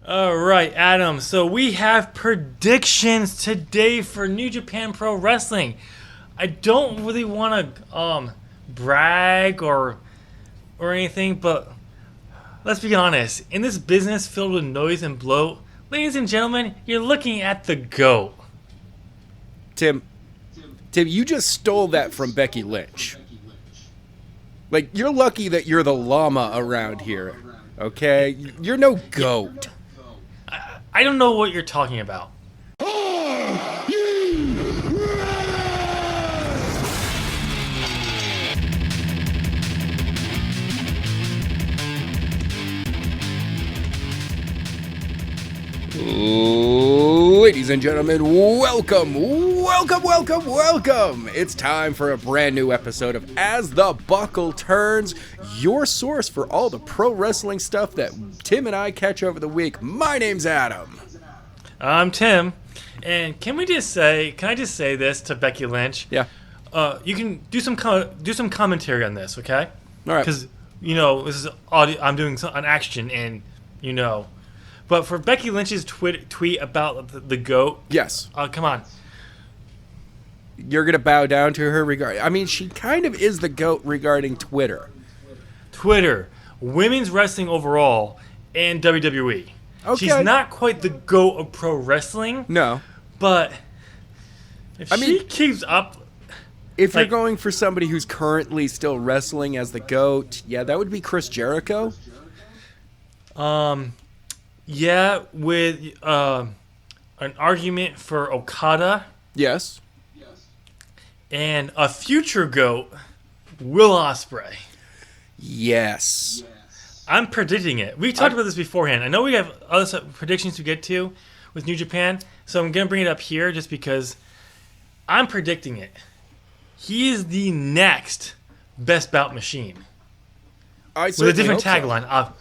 All right, Adam. So we have predictions today for New Japan Pro Wrestling. I don't really want to brag or anything, but let's be honest. In this business filled with noise and bloat, ladies and gentlemen, you're looking at the GOAT. Tim, you just stole that from Becky Lynch. Like, you're lucky that you're the llama around here, okay? You're no GOAT. I don't know what you're talking about. Ladies and gentlemen, welcome. It's time for a brand new episode of As the Buckle Turns, your source for all the pro wrestling stuff that Tim and I catch over the week. My name's Adam. I'm Tim, and can I just say this to Becky Lynch? Yeah. You can do some commentary on this, okay? All right. Because this is audio. I'm doing an action, and But for Becky Lynch's tweet about the GOAT, yes. Come on. You're gonna bow down to her regard. I mean, she kind of is the GOAT regarding Twitter, women's wrestling overall, and WWE. Okay. She's not quite the GOAT of pro wrestling. No. But if she keeps up... If you're going for somebody who's currently still wrestling as the GOAT, yeah, that would be Chris Jericho. Yeah, with an argument for Okada. Yes. And a future GOAT, Will Ospreay. Yes. I'm predicting it. We talked about this beforehand. I know we have other predictions to get to with New Japan, so I'm going to bring it up here just because I'm predicting it. He is the next Best Bout Machine. With a different tagline.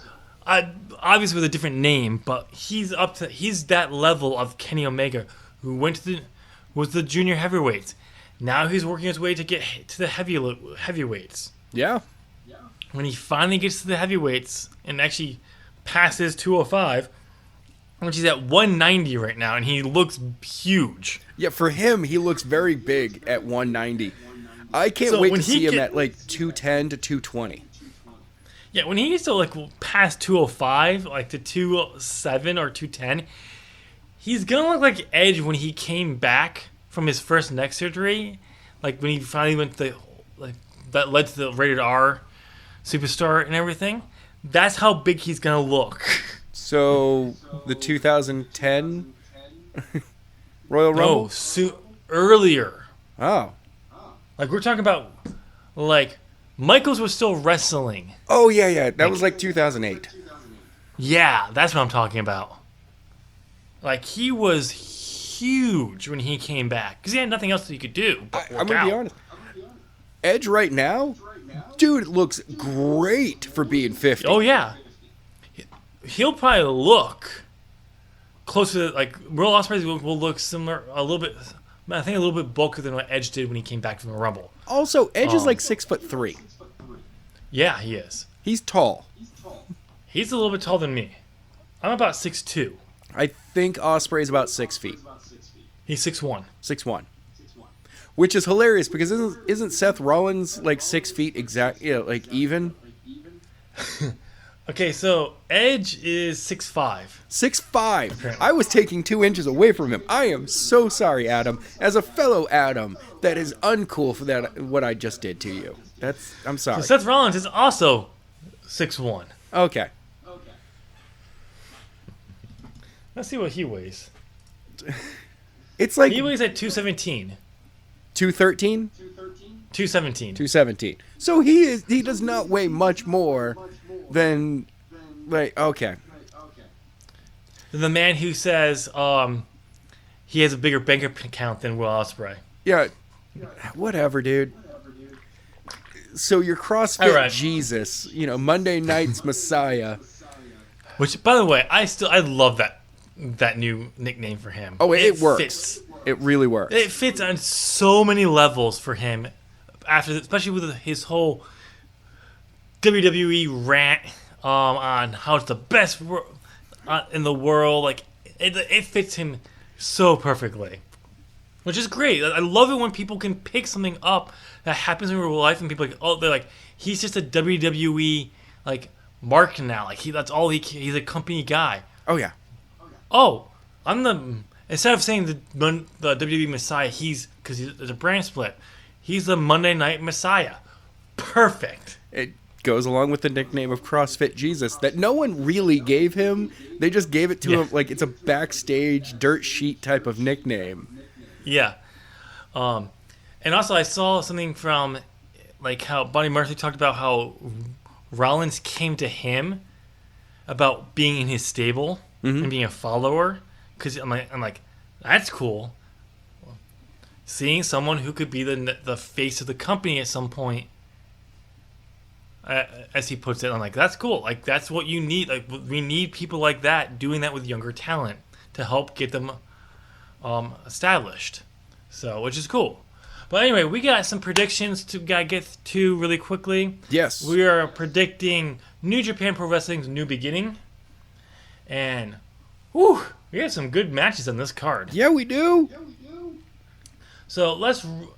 Obviously with a different name, but he's that level of Kenny Omega, who was the junior heavyweights. Now he's working his way to get to the heavyweights. Yeah. When he finally gets to the heavyweights and actually passes 205, which he's at 190 right now, and he looks huge. Yeah, for him, he looks very big at 190. I can't wait to see him at like 210 to 220. Yeah, when he gets to past 205, like to 207 or 210, he's gonna look like Edge when he came back from his first neck surgery, like when he finally went to that led to the rated R superstar and everything. That's how big he's gonna look. So the 2010 Royal Rumble? No, earlier. Oh. Like we're talking about, Michaels was still wrestling. Oh yeah. That was like 2008. Yeah, that's what I'm talking about. He was huge when he came back because he had nothing else that he could do. I'm gonna be honest. Edge right now, dude, looks great for being 50. Oh yeah, he'll probably look closer to Will Ospreay will look similar a little bit. I think a little bit bulkier than what Edge did when he came back from the Rumble. Also, Edge is 6'3". Yeah, he is. He's tall. He's a little bit taller than me. I'm about 6'2". I think Ospreay's about 6 feet. He's 6'1". 6'1". Which is hilarious because isn't Seth Rollins 6 feet exact? Even. Okay, so Edge is 6'5". 6'5". Apparently. I was taking 2 inches away from him. I am so sorry, Adam. As a fellow Adam, that is uncool for that what I just did to you. I'm sorry. So Seth Rollins is also 6'1". Okay. Let's see what he weighs. It's he weighs at 217. 213? 217. 217. So he does not weigh much more than okay. The man who says he has a bigger bank account than Will Ospreay. Yeah. Whatever, dude. So your CrossFit right. Jesus, Monday Night's Messiah. Which, by the way, I love that new nickname for him. Oh, it works. Fits. It really works. It fits on so many levels for him, especially with his whole WWE rant on how it's the best. in the world. Like it fits him so perfectly, which is great. I love it when people can pick something up that happens in real life and people they're like, he's just a WWE like mark now. Like that's all he's a company guy. Oh yeah. Oh, instead of saying the WWE Messiah, because there's a brand split. He's the Monday Night Messiah. Perfect. It goes along with the nickname of CrossFit Jesus that no one really gave him. They just gave it to him like it's a backstage dirt sheet type of nickname. Yeah. And also I saw something from like how Buddy Murphy talked about how Rollins came to him about being in his stable and being a follower. Because I'm like, that's cool. Seeing someone who could be the face of the company at some point, as he puts it, I'm like, that's cool. Like that's what you need. Like we need people like that doing that with younger talent to help get them established. So, which is cool. But anyway, we got some predictions to get to really quickly. Yes. We are predicting New Japan Pro Wrestling's New Beginning, and whew, we have some good matches on this card. Yeah, we do. So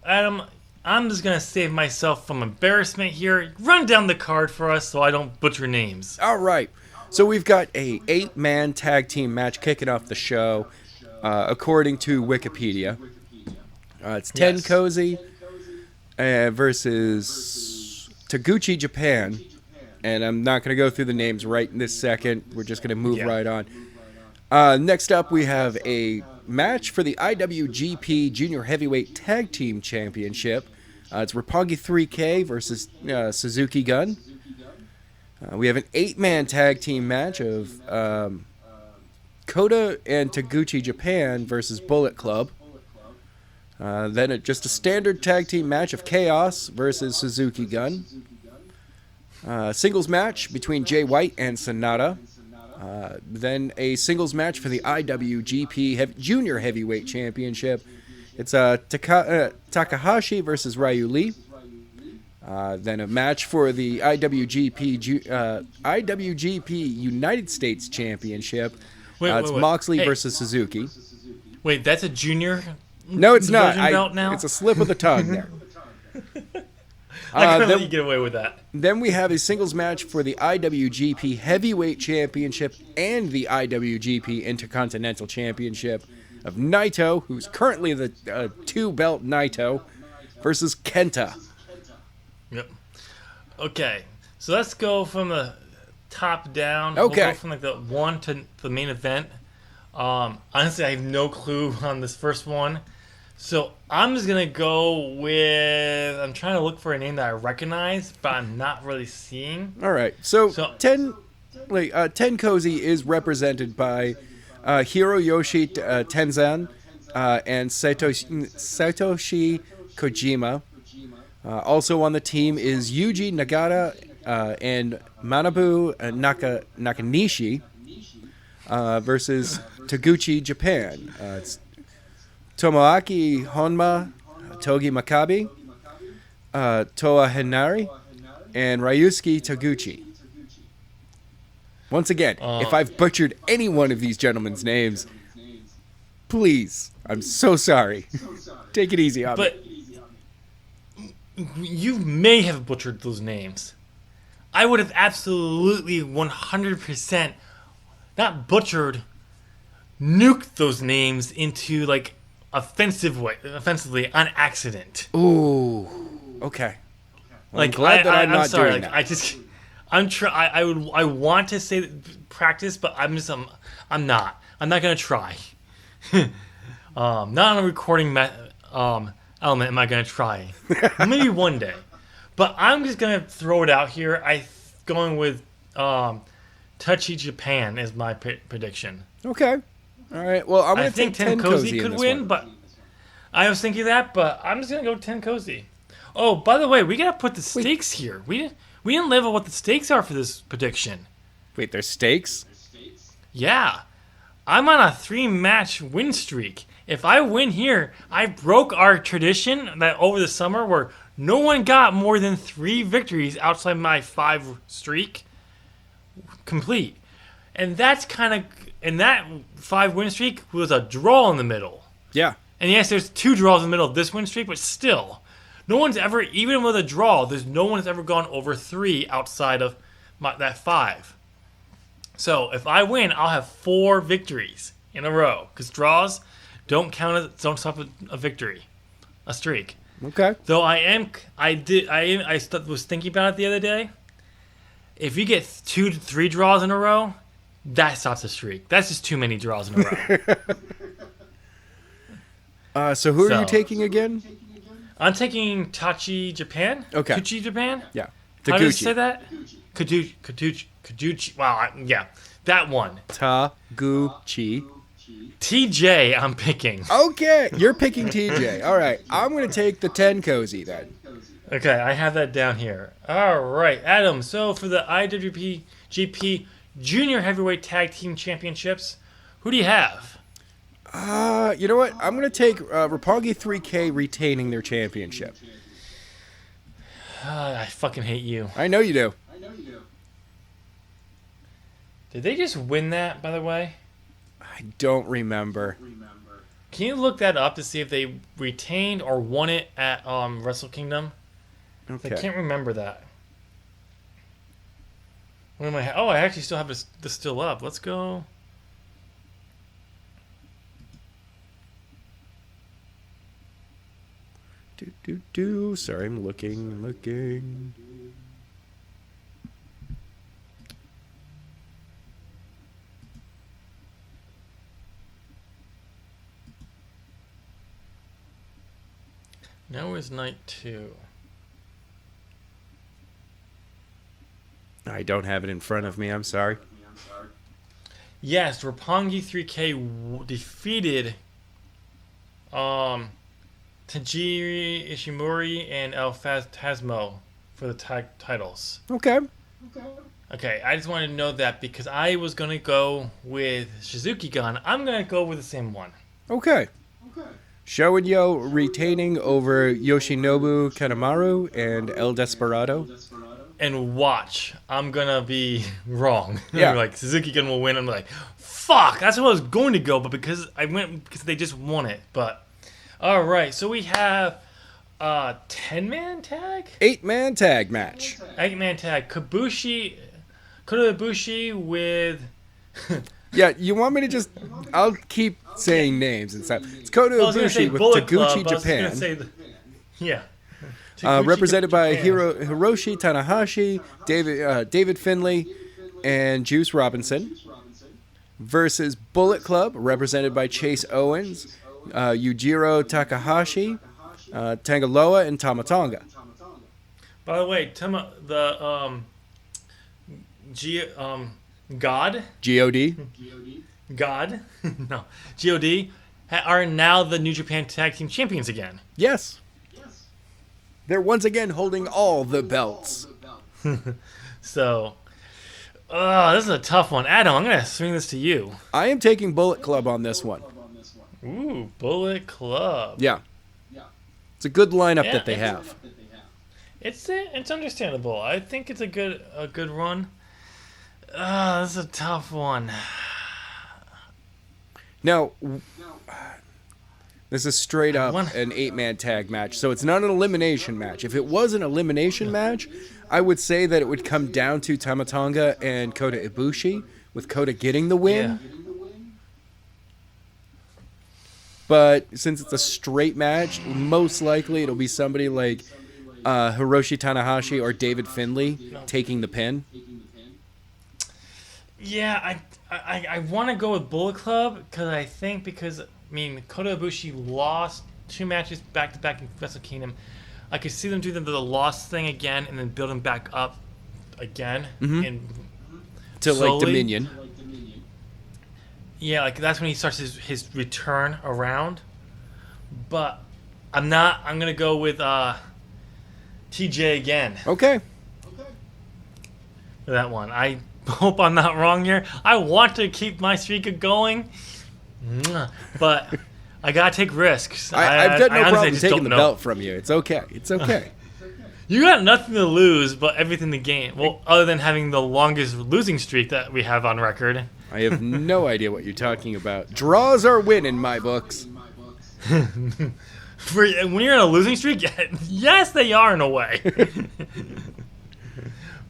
Adam, I'm just going to save myself from embarrassment here. Run down the card for us so I don't butcher names. All right. So we've got a 8-man tag team match kicking off the show, according to Wikipedia. It's Ten Cozy versus Taguchi Japan. And I'm not going to go through the names right in this second. We're just going to move right on. Next up, we have a match for the IWGP Junior Heavyweight Tag Team Championship. It's Roppongi 3K versus Suzuki Gun. We have an 8-man tag team match of Kota and Taguchi Japan versus Bullet Club. Then just a standard tag team match of Chaos versus Suzuki Gun. Singles match between Jay White and Sonata. Then a singles match for the IWGP Junior Heavyweight Championship. It's Takahashi versus Ryu Lee. Then a match for the IWGP United States Championship. It's Moxley versus Suzuki. Wait, that's a junior? No, it's not. Belt now? It's a slip of the tongue there. I couldn't let you get away with that. Then we have a singles match for the IWGP Heavyweight Championship and the IWGP Intercontinental Championship of Naito, who's currently the 2-belt Naito, versus Kenta. Yep. Okay, so let's go from the top down. Okay. We'll go from like the one to the main event. Honestly, I have no clue on this first one. So I'm just going to go with... I'm trying to look for a name that I recognize, but I'm not really seeing. All right. So Ten Cozy is represented by Hiroyoshi Tenzan and Satoshi Kojima. Also on the team is Yuji Nagata and Manabu Nakanishi versus Taguchi Japan. It's Tomoaki Honma, Togi Makabe, Toa Henari, and Ryusuke Taguchi. Once again, if I've butchered any one of these gentlemen's names, please, I'm so sorry. Take it easy on me. But you may have butchered those names. I would have absolutely 100% not butchered, nuked those names into like offensively on accident. Ooh, okay. Well, like I'm glad that I'm not sorry. doing Like, that. I want to say practice, but I'm not. I'm not gonna try. Not on a recording element am I gonna try. Maybe one day, but I'm just gonna throw it out here. Going with Touchy Japan is my prediction. Okay. All right. Well, I'm going to think take Ten Cozy could win, but I was thinking that, but I'm just going to go Ten Cozy. Oh, by the way, we got to put the stakes here. We didn't level what the stakes are for this prediction. Wait, there's stakes? Yeah. I'm on a 3-match win streak. If I win here, I broke our tradition that over the summer where no one got more than 3 victories outside my 5 streak complete. And that's kind of, and that 5-win streak was a draw in the middle. Yeah. And yes, there's 2 draws in the middle of this win streak, but still, no one's ever, even with a draw, there's no one has ever gone over 3 outside of that 5. So if I win, I'll have 4 victories in a row, because draws don't don't stop a victory, a streak. Okay. Though was thinking about it the other day. If you get 2 to 3 draws in a row, that stops a streak. That's just too many draws in a row. So who are you taking again? I'm taking Tachi Japan. Okay. Kuchi Japan. Yeah. How do you say that? Kaduchi. Wow. Yeah. That one. Taguchi. TJ. I'm picking. Okay. You're picking TJ. All right. I'm going to take the 10 cozy then. Okay. I have that down here. All right. Adam. So for the IWGP Junior Heavyweight Tag Team Championships, who do you have? You know what? I'm going to take Roppongi 3K retaining their championship. I fucking hate you. I know you do. Did they just win that, by the way? I don't remember. Can you look that up to see if they retained or won it at Wrestle Kingdom? Okay. I can't remember that. What am I? Oh, I actually still have this still up. Let's go. Sorry, I'm looking. Now is night 2. I don't have it in front of me. I'm sorry. Yes, Roppongi 3K defeated Tajiri Ishimori and El Phasmo for the tag titles. Okay. Okay, I just wanted to know that because I was going to go with Shizuki Gun. I'm going to go with the same one. Okay. Sho and Yo retaining over Yoshinobu Kanemaru and El Desperado. And watch, I'm going to be wrong. Yeah. Like, Suzuki Gun will win. I'm like, fuck, that's what I was going to go, but because they just won it. But, all right, so we have 10-man tag? 8-man tag match. 8-man tag. Kota Ibushi with... Yeah, you want me to just... I'll keep saying names and stuff. It's Kota Ibushi with Bullet Taguchi Club. Japan. Yeah. Represented by Japan. Hiroshi Tanahashi, David Finlay, and Juice Robinson. Versus Bullet Club, represented by Chase Owens, Yujiro Takahashi, Tangaloa, and Tamatonga. By the way, God? G.O.D. God? No. G.O.D. are now the New Japan Tag Team Champions again. Yes. They're once again holding all the belts. So, this is a tough one. Adam, I'm going to swing this to you. I am taking Bullet Club on this one. Ooh, Bullet Club. Yeah. It's a good lineup that they have. It's understandable. I think it's a good run. This is a tough one. Now, this is straight up an 8-man tag match, so it's not an elimination match. If it was an elimination match, I would say that it would come down to Tamatonga and Kota Ibushi, with Kota getting the win. Yeah. But since it's a straight match, most likely it'll be somebody like Hiroshi Tanahashi or David Finlay taking the pin. Yeah, I want to go with Bullet Club because Kota Ibushi lost 2 matches back-to-back in Wrestle Kingdom. I could see them do the loss thing again and then build him back up again. And to slowly. like Dominion. Yeah, like that's when he starts his return around. But I'm going to go with TJ again. Okay. For that one. I hope I'm not wrong here. I want to keep my streak going. But I gotta take risks. I've got no honestly problem just taking don't the know. belt from you. It's okay. You got nothing to lose, but everything to gain. Well, other than having the longest losing streak that we have on record. I have no idea what you're talking about. Draws are win in my books. When you're in a losing streak, yes, they are in a way.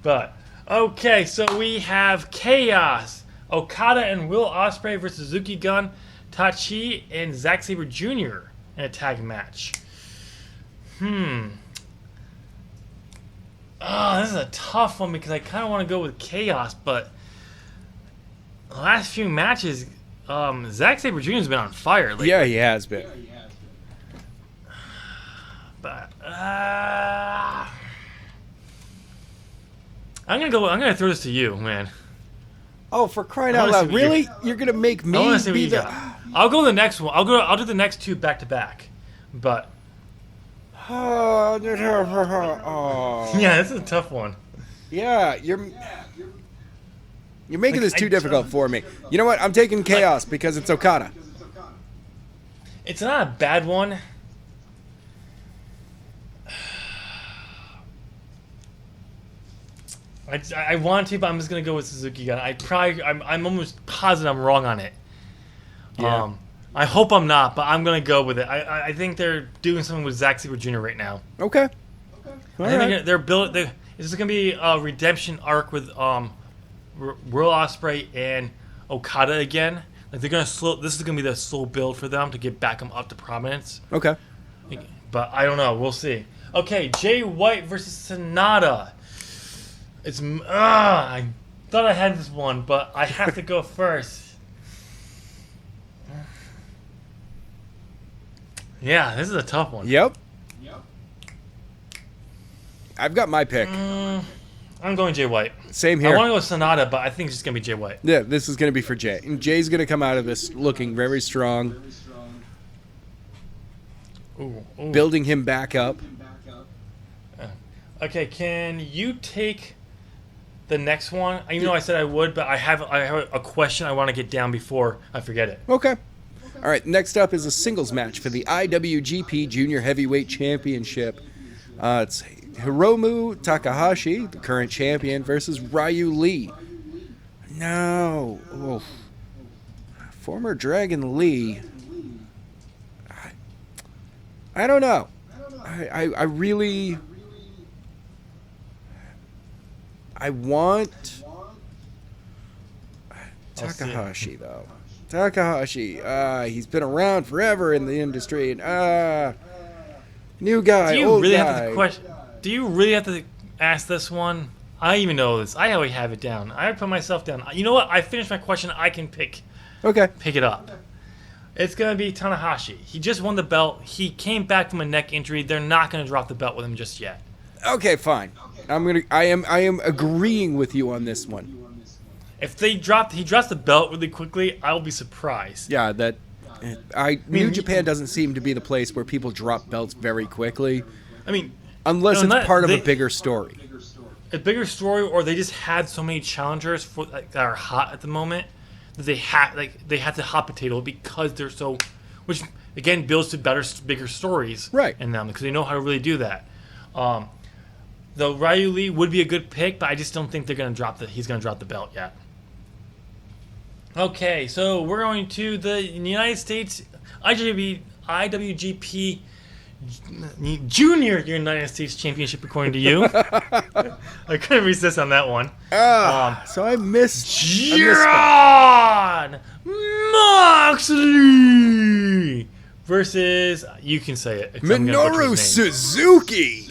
But, okay, so we have Chaos, Okada and Will Ospreay versus Suzuki Gun, Tachi, and Zack Sabre Jr. in a tag match. Oh, this is a tough one because I kind of want to go with Chaos, but the last few matches, Zack Sabre Jr. has been on fire lately. Yeah, he has been. But I'm gonna throw this to you, man. Oh, for crying out loud! Really? You're gonna make me be the? I'll go the next one. I'll do the next two back to back, but. Oh. Yeah, this is a tough one. Yeah, you're making this too difficult for me. You know what? I'm taking Chaos because it's Okada. It's not a bad one. I want to, but I'm just gonna go with Suzuki Gun. I'm almost positive I'm wrong on it. Yeah. I hope I'm not, but I'm gonna go with it. I think they're doing something with Zack Sabre Jr. right now. Okay. I think they're building. This is gonna be a redemption arc with Will Ospreay and Okada again. Like they're gonna slow. This is gonna be the slow build for them to get back them up to prominence. Okay. But I don't know. We'll see. Okay, Jay White versus Sonata. It's I thought I had this one, but I have to go first. Yeah, this is a tough one. Yep. I've got my pick. I'm going Jay White. Same here. I want to go Sonata, but I think it's just going to be Jay White. Yeah, this is going to be for Jay. And Jay's going to come out of this looking very strong. Ooh. Building him back up. Okay, can you take the next one? Even though I said I would, but I have a question I want to get down before I forget it. Okay. All right, next up is a singles match for the IWGP Junior Heavyweight Championship. It's Hiromu Takahashi, the current champion, versus Ryu Lee. No. Oh. Former Dragon Lee. I don't know. I really... I want Takahashi, though. Takahashi, he's been around forever in the industry, and new guy, old guy. Do you really have to ask this one? I even know this. I already have it down. I put myself down. You know what? I finished my question. I can pick it up. It's gonna be Tanahashi. He just won the belt. He came back from a neck injury. They're not gonna drop the belt with him just yet. Okay, fine. I am agreeing with you on this one. If he drops the belt really quickly, I'll be surprised. Yeah, New Japan doesn't seem to be the place where people drop belts very quickly. I mean, unless it's part of a bigger story. A bigger story, or they just had so many challengers that are hot at the moment that they have to hot potato because they're so, which again builds to bigger stories, right? In them because they know how to really do that. Though Ryu Lee would be a good pick, but I just don't think he's going to drop the belt yet. Okay, so we're going to the United States IWGP Junior United States Championship, according to you. I couldn't resist on that one. So I missed John Moxley versus, you can say it, Minoru Suzuki.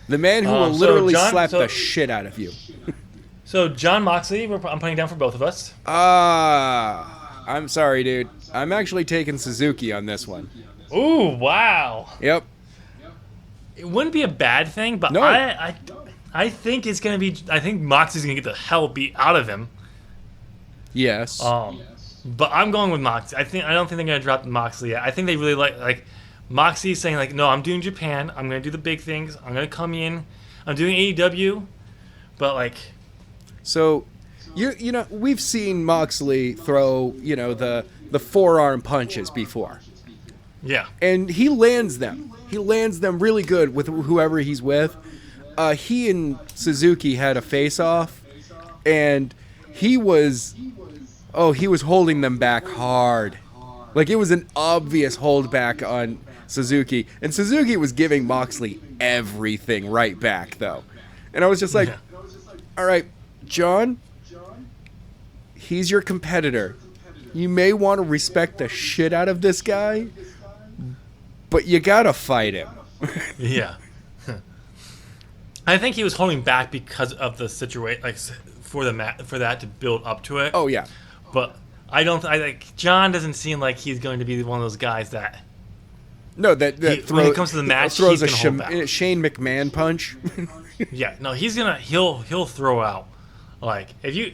The man who will literally slap the shit out of you. So, John Moxley, I'm putting down for both of us. I'm sorry, dude. I'm actually taking Suzuki on this one. Ooh, wow. Yep. It wouldn't be a bad thing, but no. I think it's going to be... I think Moxley's going to get the hell beat out of him. Yes. But I'm going with Moxley. I don't think they're going to drop Moxley yet. I think they really like Moxley's saying, like, no, I'm doing Japan. I'm going to do the big things. I'm going to come in. I'm doing AEW. But, like... So, you know, we've seen Moxley throw, the forearm punches before. Yeah. And he lands them. He lands them really good with whoever he's with. He and Suzuki had a face-off, and he was holding them back hard. Like, it was an obvious holdback on Suzuki. And Suzuki was giving Moxley everything right back, though. And I was just like, all right, John, he's your competitor. You may want to respect the shit out of this guy, but you gotta fight him. Yeah. I think he was holding back because of the situation, like for that to build up to it. Oh, yeah. But I think John doesn't seem like he's going to be one of those guys that. No, when it comes to the match, throws he's gonna hold back. Shane McMahon punch. Yeah, no, he'll throw out. Like, you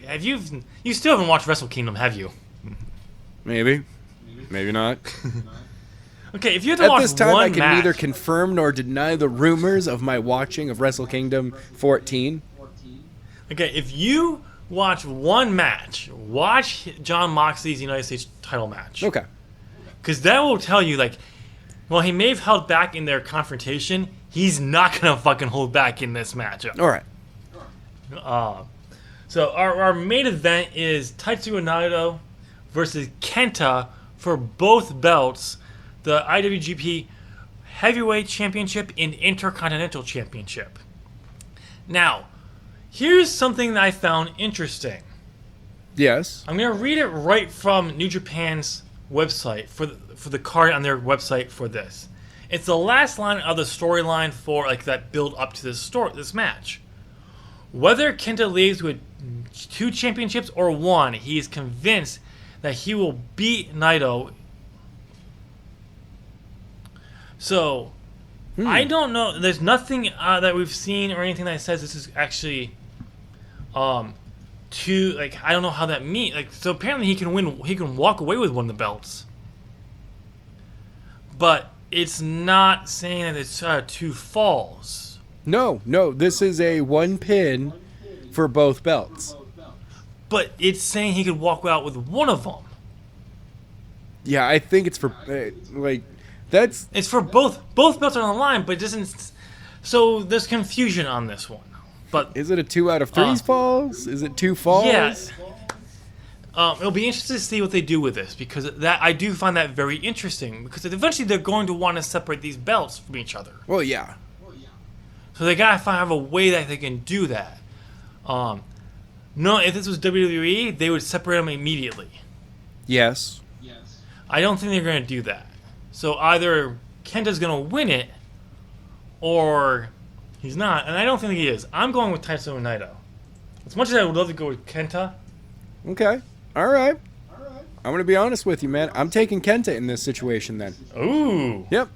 still haven't watched Wrestle Kingdom, have you? Maybe not. Okay, if you have to watch at this time, one I can match, neither confirm nor deny the rumors of my watching of Wrestle Kingdom 14. Okay, if you watch one match, watch John Moxley's United States title match. Okay. Because that will tell you, like, well, he may have held back in their confrontation. He's not going to fucking hold back in this matchup. All right. So our main event is Tetsuya Naito versus Kenta for both belts, the IWGP Heavyweight Championship and Intercontinental Championship. Now, here's something that I found interesting. Yes. I'm going to read it right from New Japan's website for the card on their website for this. It's the last line of the storyline for like that build up to this match. Whether Kenta leaves with 2 championships or 1, he is convinced that he will beat Naito. So, I don't know. There's nothing that we've seen or anything that says this is actually I don't know how that means. Like, so apparently he can win. He can walk away with one of the belts, but it's not saying that it's 2 falls. No. This is a 1 pin for both belts. But it's saying he could walk out with one of them. Yeah, I think it's for that's. It's for both. Both belts are on the line, but it doesn't. So there's confusion on this one. But Is it a 2 out of 3 falls? Is it 2 falls? yeah. It'll be interesting to see what they do with this, because I do find that very interesting, because eventually they're going to want to separate these belts from each other. Well, yeah. So they gotta have a way that they can do that. No, if this was WWE, they would separate them immediately. Yes. I don't think they're gonna do that. So either Kenta's gonna win it, or he's not, and I don't think he is. I'm going with Tetsuya Naito. As much as I would love to go with Kenta. Okay. All right. I'm going to be honest with you, man. I'm taking Kenta in this situation then. Ooh. Yep.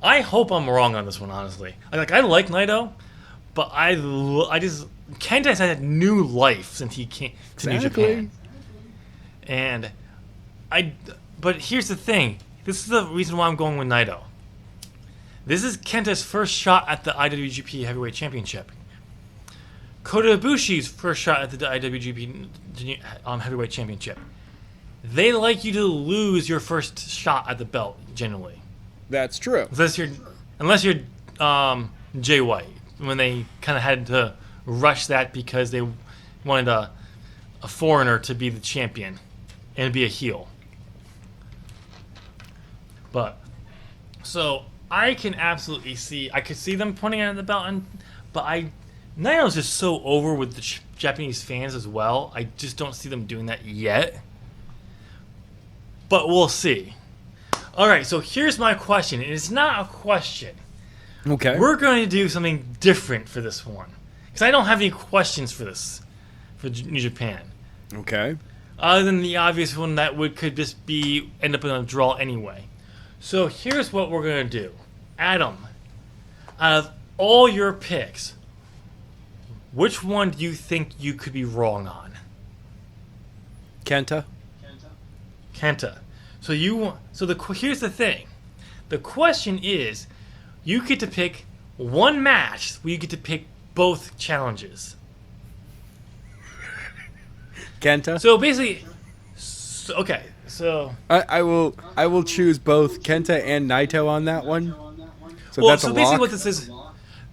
I hope I'm wrong on this one, honestly. I like Naito, but Kenta has had new life since he came to New Japan. And but here's the thing. This is the reason why I'm going with Naito. This is Kenta's first shot at the IWGP Heavyweight Championship. Kota Ibushi's first shot at the IWGP Heavyweight Championship. They like you to lose your first shot at the belt, generally. That's true. Unless you're Jay White, when they kind of had to rush that because they wanted a foreigner to be the champion and be a heel. But so I can absolutely see. I could see them pointing at the belt, but Naito's just so over with the Japanese fans as well. I just don't see them doing that yet. But we'll see. All right, so here's my question. And it's not a question. Okay. We're going to do something different for this one. Because I don't have any questions for this, for New Japan. Okay. Other than the obvious one that could just end up in a draw anyway. So here's what we're going to do. Adam, out of all your picks, which one do you think you could be wrong on? Kenta. So here's the thing. The question is, you get to pick one match where you get to pick both challenges. Kenta. So basically, So I will choose both Kenta and Naito on that one. So well, that's so a basically lock. what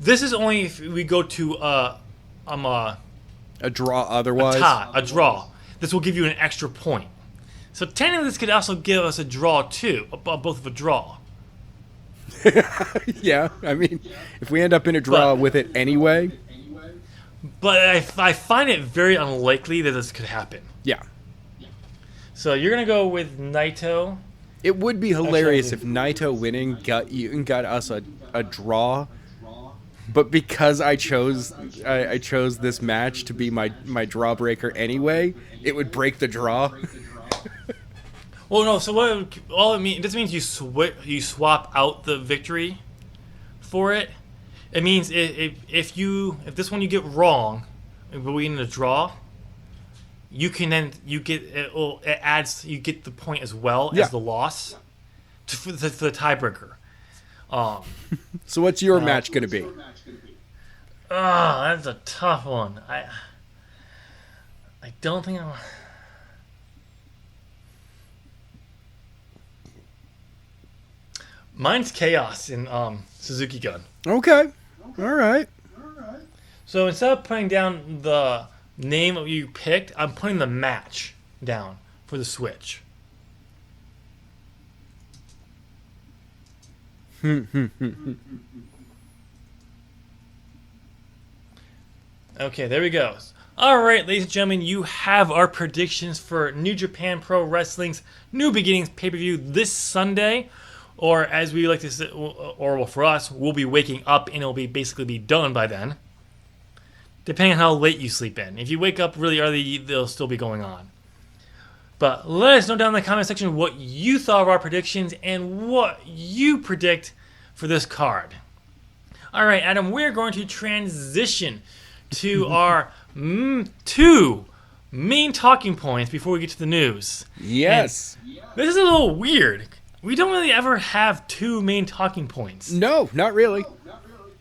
this is only if we go to A draw otherwise. a draw. This will give you an extra point. So technically, this could also give us a draw too, both of a draw. Yeah, I mean, if we end up in a draw But- with it anyway. But I find it very unlikely that this could happen. Yeah. So you're gonna go with Naito. It would be hilarious Actually, if Naito winning got us a draw, but because I chose this match to be my draw breaker anyway, it would break the draw. Well, no. So all it means, this means you swap out the victory for it. It means if this one you get wrong, but we in a draw, you can then you get it adds you get the point as well Yeah. as the loss for the tiebreaker. So what's your match going to be? That's a tough one. I don't think I'm. Mine's Chaos in Suzuki Gun. Okay. All right. So instead of putting down the name of you picked, I'm putting the match down for the Switch. Okay, there we go. All right, ladies and gentlemen, you have our predictions for New Japan Pro Wrestling's New Beginnings pay-per-view this Sunday. Or as we like to say, or well, for us, we'll be waking up and it'll be basically be done by then. Depending on how late you sleep in. If you wake up really early, they'll still be going on. But let us know down in the comment section what you thought of our predictions and what you predict for this card. All right, Adam, we're going to transition to our two main talking points before we get to the news. Yes. And this is a little weird. We don't really ever have two main talking points. No, not really.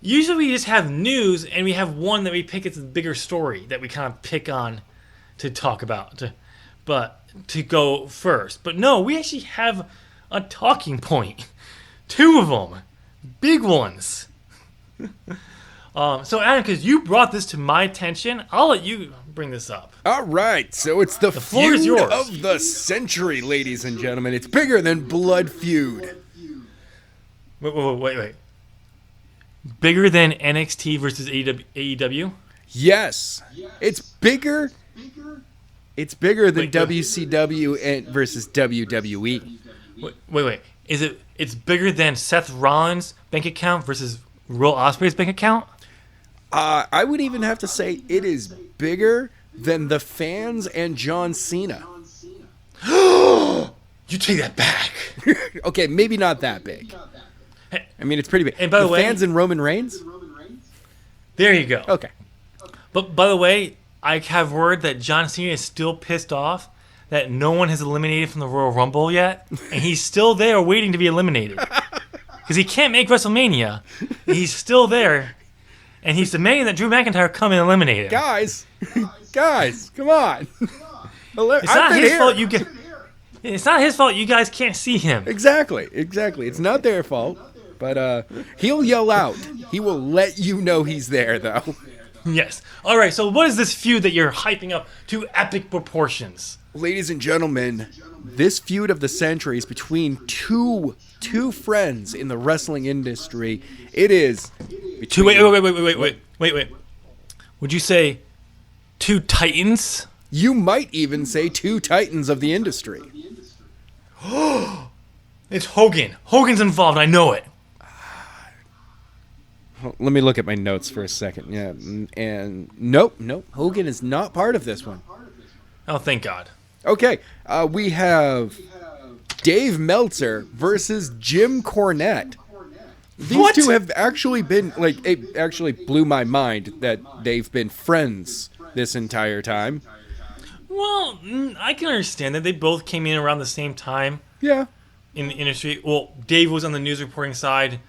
Usually we just have news and we have one that we pick as the bigger story that we kind of pick on to talk about, to go first. But no, we actually have a talking point. Two of them. Big ones. So Adam, because you brought this to my attention, I'll let you bring this up. All right, so it's the floor is feud yours. of the century, ladies and gentlemen. It's bigger than Blood Feud. Wait. Bigger than NXT versus AEW? Yes. It's bigger. It's bigger than Wait. WCW versus WWE. Wait. It's bigger than Seth Rollins' bank account versus Will Ospreay's bank account? I would even have to say it is bigger than the fans and John Cena. You take that back. Okay, maybe not that big. I mean, it's pretty big. And by the way- fans and Roman Reigns? There you go. Okay. But by the way, I have word that John Cena is still pissed off that no one has eliminated from the Royal Rumble yet, and he's still there waiting to be eliminated. Because he can't make WrestleMania. He's still there, and he's demanding that Drew McIntyre come and eliminate him. Guys, come on. It's not his fault you get. It's not his fault you guys can't see him. Exactly. It's not their fault, but he'll yell out. He will let you know he's there, though. Yes. All right. So what is this feud that you're hyping up to epic proportions? Ladies and gentlemen, this feud of the century is between two friends in the wrestling industry. It is between, Wait. Would you say two titans? You might even say two titans of the industry. It's Hogan. Hogan's involved. I know it. Let me look at my notes for a second. Yeah, and nope. Hogan is not part of this one. Oh, thank God. Okay, we have Dave Meltzer versus Jim Cornette. These What? two have actually been, it actually blew my mind that they've been friends this entire time. Well, I can understand that they both came in around the same time Yeah. in the industry. Well, Dave was on the news reporting side,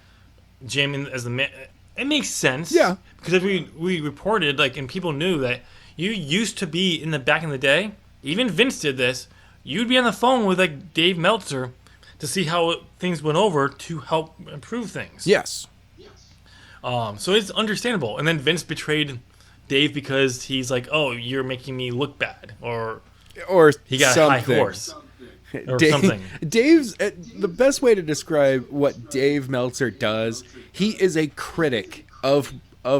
Jim as the man. It makes sense. Yeah. Because if we reported, and people knew that you used to be in the back in the day, even Vince did this, you'd be on the phone with like Dave Meltzer to see how things went over to help improve things. Yes. So it's understandable. And then Vince betrayed Dave because he's like, "Oh, you're making me look bad," or he got something. a high horse, or something. Dave's the best way to describe what Dave Meltzer does. He is a critic of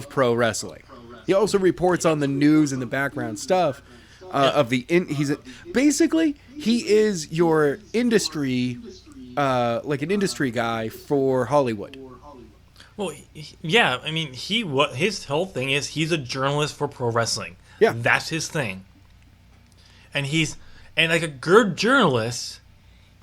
pro wrestling. He also reports on the news and the background stuff of the. Basically he is your industry, like an industry guy for Hollywood. Well, yeah. I mean, his whole thing is he's a journalist for pro wrestling. Yeah, that's his thing. And like a good journalist,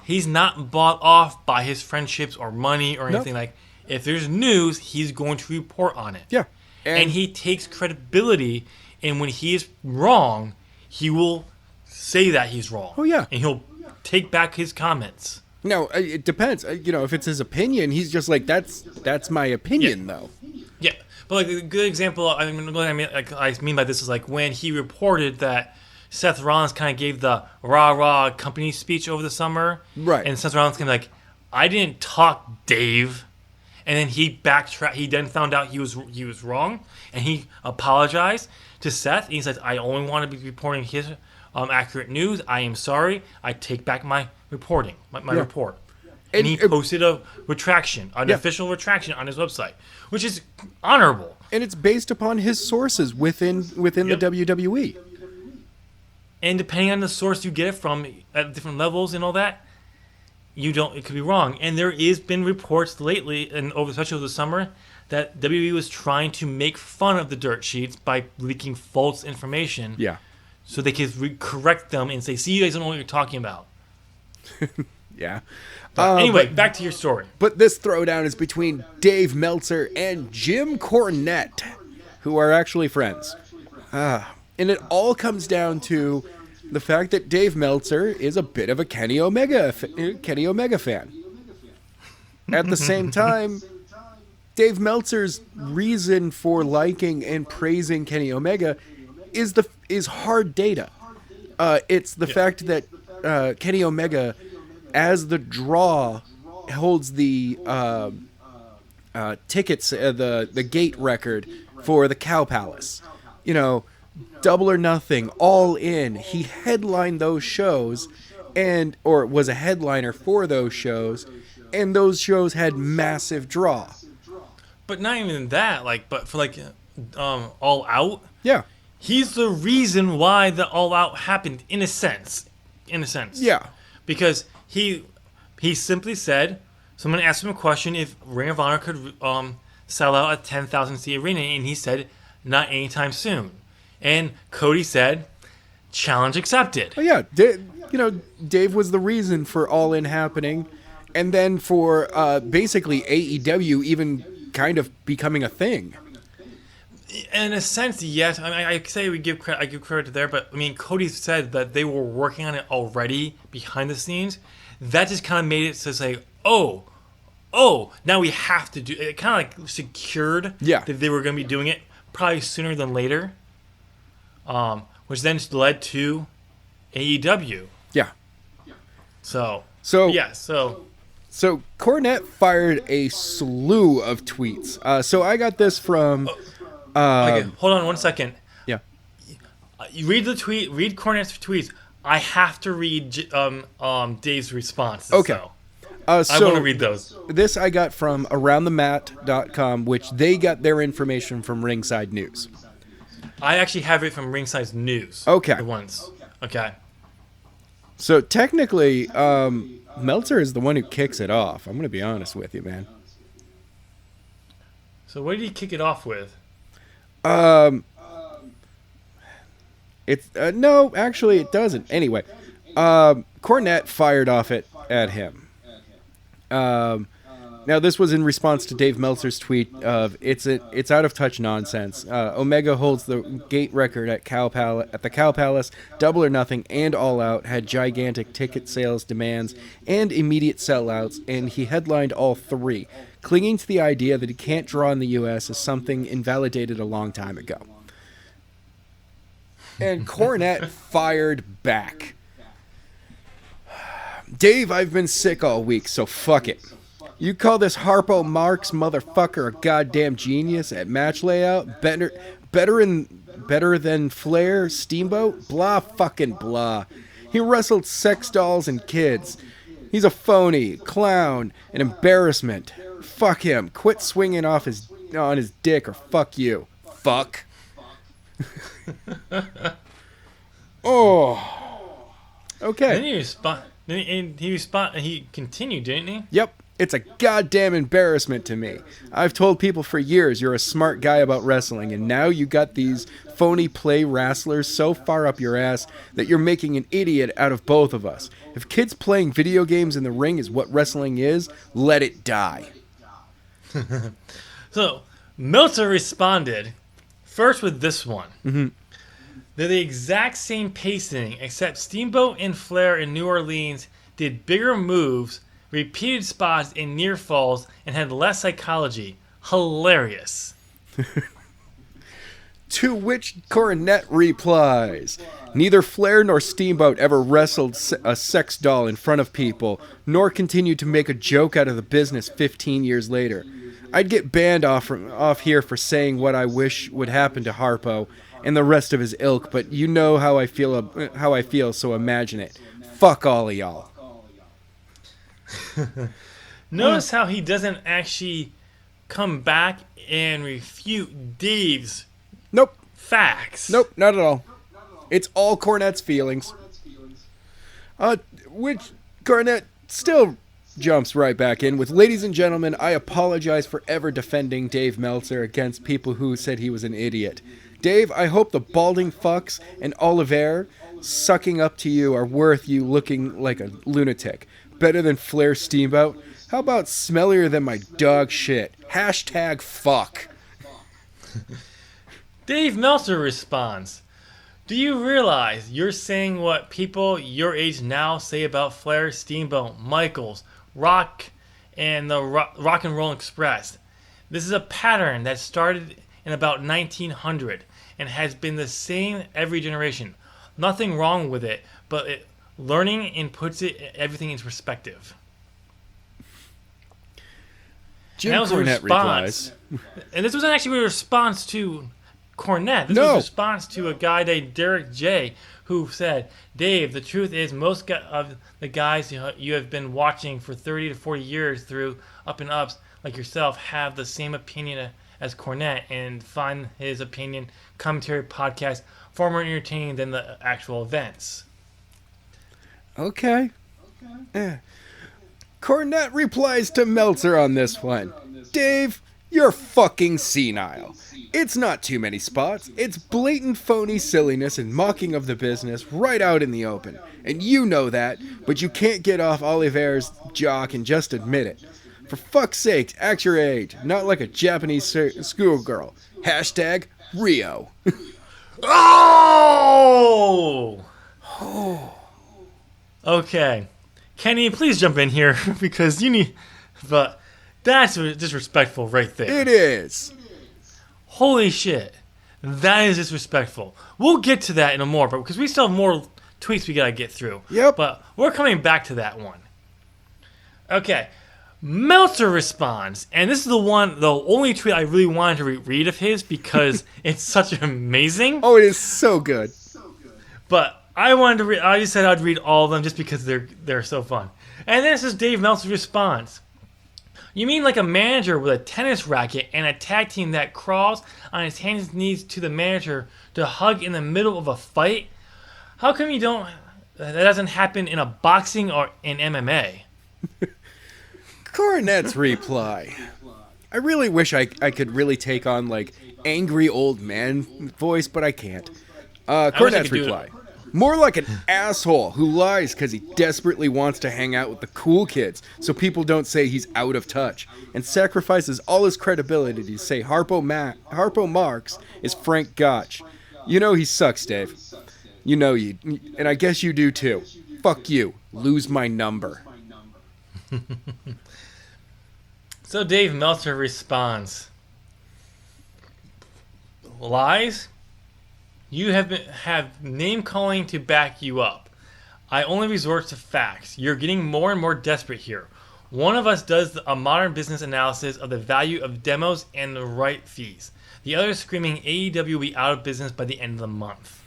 he's not bought off by his friendships or money or anything. Like, if there's news, he's going to report on it. Yeah, and he takes credibility. And when he is wrong, he will say that he's wrong. Oh yeah, and he'll take back his comments. No, it depends. If it's his opinion, he's just like, that's my opinion, though. Yeah, but like a good example, I mean by this is like when he reported that Seth Rollins kind of gave the rah company speech over the summer, right? And Seth Rollins came like, "I didn't talk, Dave," and then he backtracked. He then found out he was wrong, and he apologized to Seth. And he said, "I only want to be reporting his accurate news. I am sorry. I take back my reporting, my report." And he posted a retraction, an official retraction on his website, which is honorable. And it's based upon his sources within the WWE. And depending on the source you get it from at different levels and all that, it could be wrong. And there has been reports lately, and especially over the summer, that WWE was trying to make fun of the dirt sheets by leaking false information. Yeah. So they could correct them and say, "See, you guys don't know what you're talking about." Yeah. Anyway, back to your story. But this throwdown is between Dave Meltzer and Jim Cornette, who are actually friends. And it all comes down to the fact that Dave Meltzer is a bit of a Kenny Omega fan. At the same time, Dave Meltzer's reason for liking and praising Kenny Omega is hard data. It's the fact that Kenny Omega, as the draw, holds the tickets, the gate record for the Cow Palace. Double or Nothing, All In. He headlined those shows, or was a headliner for those shows, and those shows had massive draw. But not even that, but for All Out. Yeah. He's the reason why the All Out happened, in a sense. Yeah. Because he simply said, someone asked him a question if Ring of Honor could sell out a 10,000 seat arena, and he said, "Not anytime soon." And Cody said, "Challenge accepted." Oh, yeah. Dave was the reason for All In happening, and then for basically AEW even kind of becoming a thing. In a sense, yes. I mean, I say I give credit to there, but I mean, Cody said that they were working on it already behind the scenes. That just kind of made it to say, oh, now we have to do it. It kind of secured that they were going to be doing it probably sooner than later, which then led to AEW. Yeah. So Cornette fired a slew of tweets. So I got this from. Okay, hold on 1 second. Yeah. You read the tweet. Read Cornette's tweets. I have to read Dave's responses. Okay. I want to read those. This I got from AroundTheMat.com, which they got their information from Ringside News. I actually have it from Ringside News. Okay. The ones. Okay. So technically, Meltzer is the one who kicks it off. I'm going to be honest with you, man. So what did he kick it off with? It's no, actually it doesn't. Anyway, Cornette fired off at him. Now this was in response to Dave Meltzer's tweet of it's out of touch nonsense. Omega holds the gate record at the Cow Palace. Double or Nothing and All Out had gigantic ticket sales demands and immediate sellouts, and he headlined all three. Clinging to the idea that he can't draw in the U.S. is something invalidated a long time ago. And Cornette fired back. Dave, I've been sick all week, so fuck it. You call this Harpo Marx motherfucker a goddamn genius at match layout? Better than Flair, Steamboat? Blah fucking blah. He wrestled sex dolls and kids. He's a phony, clown, an embarrassment. Fuck him. Quit swinging on his dick, or fuck you. Fuck. Oh. Okay. Then he continued, didn't he? Yep. It's a goddamn embarrassment to me. I've told people for years you're a smart guy about wrestling, and now you got these phony play wrestlers so far up your ass that you're making an idiot out of both of us. If kids playing video games in the ring is what wrestling is, let it die. So, Meltzer responded first with this one. Mm-hmm. They're the exact same pacing, except Steamboat and Flair in New Orleans did bigger moves, repeated spots and near falls, and had less psychology. Hilarious. To which Cornette replies, neither Flair nor Steamboat ever wrestled a sex doll in front of people, nor continued to make a joke out of the business 15 years later. I'd get banned off here for saying what I wish would happen to Harpo and the rest of his ilk, but you know how I feel, so imagine it. Fuck all of y'all. Notice how he doesn't actually come back and refute Dave's facts. Nope, not at all. It's all Cornette's feelings. Which Cornette still jumps right back in with, ladies and gentlemen, I apologize for ever defending Dave Meltzer against people who said he was an idiot. Dave, I hope the balding fucks and Oliver sucking up to you are worth you looking like a lunatic. Better than Flair Steamboat? How about smellier than my dog shit? Hashtag fuck. Dave Meltzer responds, do you realize you're saying what people your age now say about Flair, Steamboat, Michaels, Rock, and the Rock and Roll Express? This is a pattern that started in about 1900 and has been the same every generation. Nothing wrong with it, but learning and puts everything into perspective. Jim Cornette replies. And this wasn't actually a response to Cornette. This was a response to a guy named Derek J. who said, Dave, the truth is most of the guys you have been watching for 30 to 40 years through up and ups like yourself have the same opinion as Cornette and find his opinion, commentary, podcast far more entertaining than the actual events. Okay. Cornette replies to Meltzer on this one. Dave, you're fucking senile. It's not too many spots. It's blatant phony silliness and mocking of the business right out in the open. And you know that, but you can't get off Oliver's jock and just admit it. For fuck's sake, act your age, not like a Japanese schoolgirl. Hashtag Rio. Oh! Okay. Kenny, please jump in here because you need... But that's disrespectful right there. It is. Holy shit. That is disrespectful. We'll get to that in a more, but because we still have more tweets we gotta get through. Yep. But we're coming back to that one. Okay. Meltzer responds, and this is the only tweet I really wanted to read of his because it's such amazing. Oh, it is so good. But I wanted to read. I just said I'd read all of them just because they're so fun. And then this is Dave Meltzer's response. You mean like a manager with a tennis racket and a tag team that crawls on his hands and knees to the manager to hug in the middle of a fight? How come that doesn't happen in a boxing or in MMA? Cornette's reply. I really wish I could really take on like angry old man voice, but I can't. Cornette's reply. More like an asshole who lies because he desperately wants to hang out with the cool kids so people don't say he's out of touch, and sacrifices all his credibility to say Harpo Marx is Frank Gotch. You know he sucks, Dave. You know you, and I guess you do too. Fuck you. Lose my number. So Dave Meltzer responds, lies? You have name calling to back you up. I only resort to facts. You're getting more and more desperate here. One of us does a modern business analysis of the value of demos and the right fees. The other is screaming AEW will be out of business by the end of the month.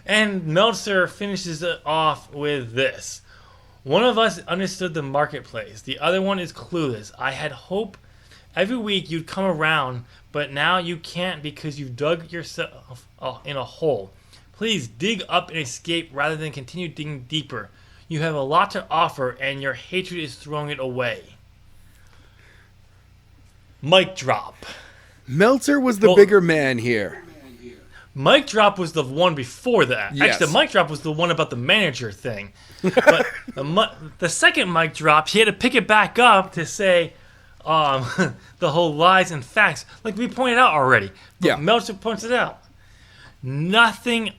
And Meltzer finishes it off with this. One of us understood the marketplace. The other one is clueless. I had hope every week you'd come around, but now you can't because you've dug yourself in a hole. Please dig up and escape rather than continue digging deeper. You have a lot to offer, and your hatred is throwing it away. Mic drop. Meltzer was the bigger man here. Mic drop was the one before that. Yes. Actually, the mic drop was the one about the manager thing. But the second mic drop, he had to pick it back up to say the whole lies and facts, like we pointed out already. But Yeah. Meltzer points it out. Nothing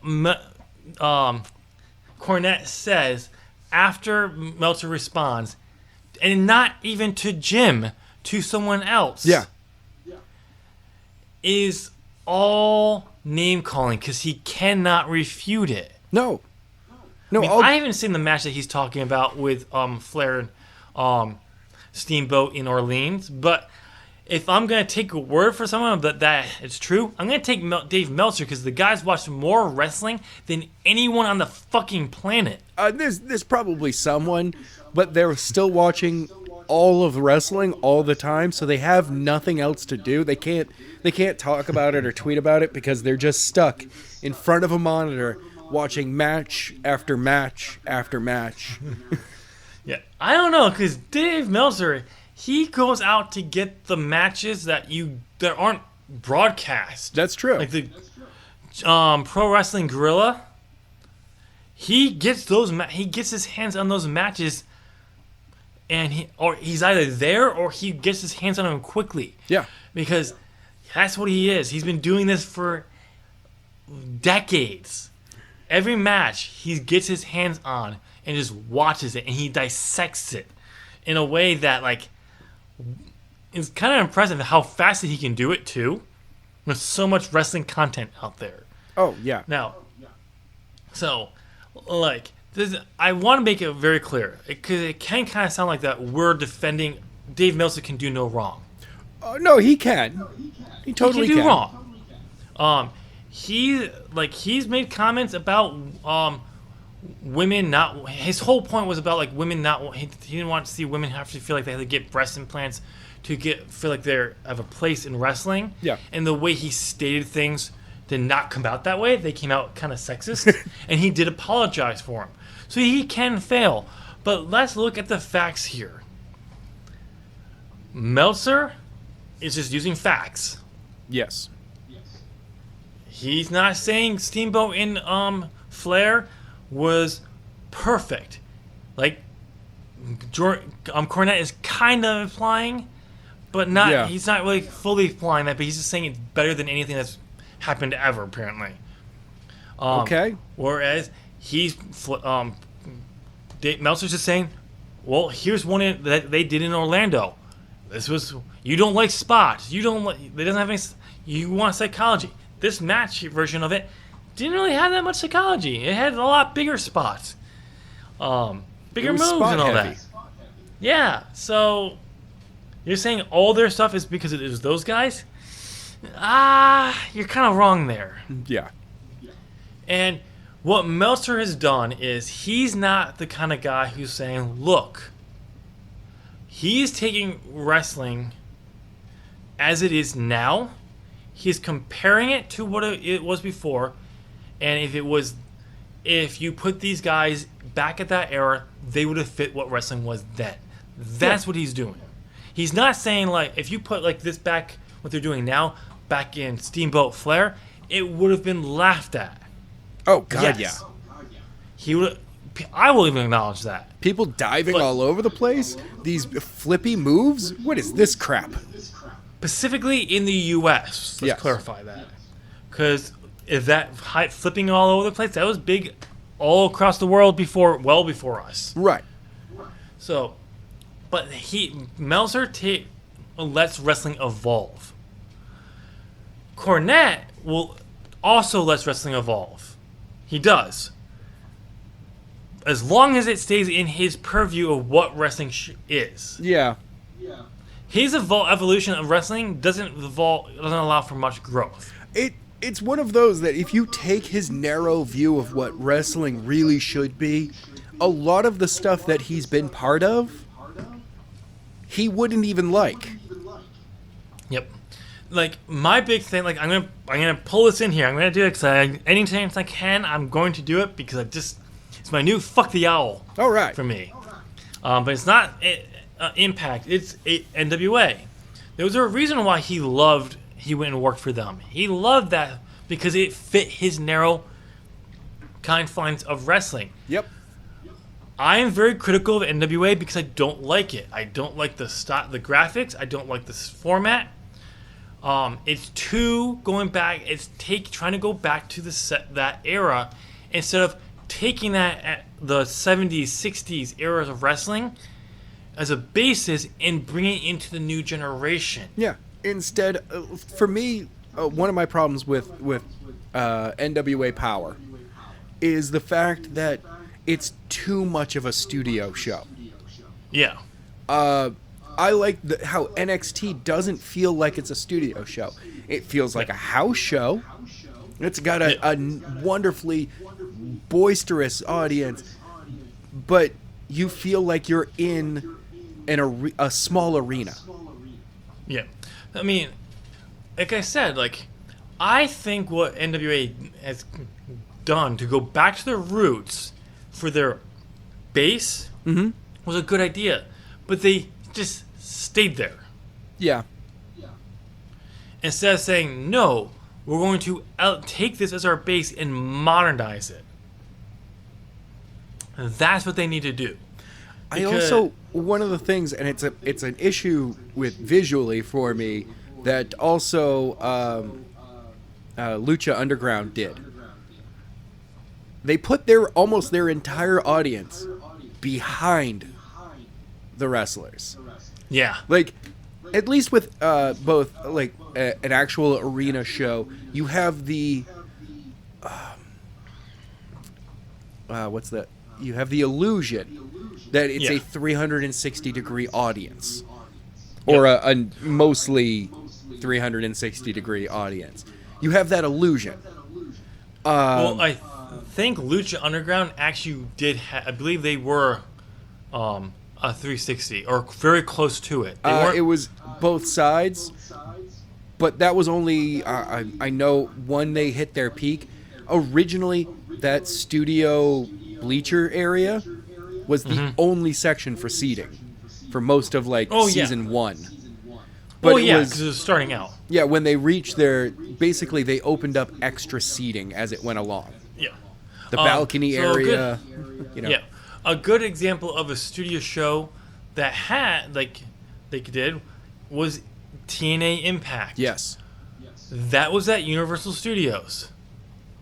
Cornette says after Meltzer responds, and not even to Jim, to someone else. Yeah. Is all name calling because he cannot refute it. No. I mean, I haven't seen the match that he's talking about with Flair and Steamboat in Orleans, but if I'm going to take a word for someone that it's true, I'm going to take Dave Meltzer because the guy's watched more wrestling than anyone on the fucking planet. There's probably someone, but they're still watching all of wrestling all the time, so they have nothing else to do. They can't talk about it or tweet about it because they're just stuck in front of a monitor watching match after match after match. Yeah, I don't know, because Dave Meltzer, he goes out to get the matches that aren't broadcast. That's true. Like the Pro Wrestling Guerrilla, he gets his hands on those matches, and he's either there or he gets his hands on them quickly. Yeah, because that's what he is. He's been doing this for decades. Every match he gets his hands on and just watches it, and he dissects it in a way that, like, it's kind of impressive how fast he can do it too. There's so much wrestling content out there. Oh yeah. Now, so, like, I want to make it very clear because it can kind of sound like that we're defending Dave Meltzer can do no wrong. No, he can. He totally he can do can. wrong. He's made comments about women not. His whole point was about, like, women not. He didn't want to see women have to feel like they had to get breast implants to feel like they have a place in wrestling. Yeah. And the way he stated things did not come out that way. They came out kind of sexist, and he did apologize for him. So he can fail. But let's look at the facts here. Meltzer is just using facts. Yes. He's not saying Steamboat and Flair was perfect. Like, Cornette is kind of implying, but not. Yeah. He's not really fully implying that. But he's just saying it's better than anything that's happened ever, apparently. Okay. Whereas Meltzer's just saying, well, here's one that they did in Orlando. This was, you don't like spots. It doesn't have any. You want psychology. This match version of it didn't really have that much psychology. It had a lot bigger spots, bigger moves and all that. Yeah. So you're saying all their stuff is because it was those guys? You're kind of wrong there. Yeah. And what Meltzer has done is he's not the kind of guy who's saying, look, he's taking wrestling as it is now. He's comparing it to what it was before. And if you put these guys back at that era, they would have fit what wrestling was then. That's what he's doing. He's not saying, like, if you put, like, this back, what they're doing now, back in Steamboat Flair, it would have been laughed at. Oh, God, Yes. yeah. He would. I will even acknowledge that. People diving all over the place? These flippy moves? What is this crap? Specifically in the U.S. Let's Yes. clarify that. Because if that flipping all over the place, that was big all across the world well before us. Right. So, but Meltzer lets wrestling evolve. Cornette will also lets wrestling evolve. He does. as long as it stays in his purview of what wrestling is. Yeah. His evolution of wrestling doesn't allow for much growth. It's one of those that if you take his narrow view of what wrestling really should be, a lot of the stuff that he's been part of, he wouldn't even like. Yep. Like, my big thing, like, I'm gonna pull this in here. I'm gonna do it because anytime I can, I'm going to do it because it's my new fuck the owl. All right. For me. But it's not Impact. It's NWA. There was a reason why he went and worked for them. He loved that because it fit his narrow confines of wrestling. Yep. I am very critical of NWA because I don't like it. I don't like the graphics. I don't like this format. It's going back. It's trying to go back to that era instead of taking that at the 70s, 60s eras of wrestling as a basis and bringing it into the new generation. Yeah. Instead, for me, one of my problems with NWA Power is the fact that it's too much of a studio show. Yeah. I like how NXT doesn't feel like it's a studio show. It feels like a house show. It's got a wonderfully boisterous audience, but you feel like you're in a small arena. Yeah. I mean, like I said, I think what NWA has done to go back to their roots for their base was a good idea, but they just stayed there. Yeah. Instead of saying, no, we're going to take this as our base and modernize it. And that's what they need to do. One of the things, and it's an issue with visually for me, that also Lucha Underground did. They put almost their entire audience behind the wrestlers. Yeah. Like, at least with both, an actual arena show, you have the... what's that? You have the illusion that it's a 360-degree audience. Or a mostly 360-degree audience. You have that illusion. Well, I think Lucha Underground actually did I believe they were a 360, or very close to it. It was both sides, but that was only, I know, when they hit their peak. Originally, that studio bleacher area was the only section for seating for most of season 1. But because it was starting out. Yeah, when they reached basically they opened up extra seating as it went along. Yeah. The balcony area, Yeah. A good example of a studio show that had, they did, was TNA Impact. Yes. That was at Universal Studios.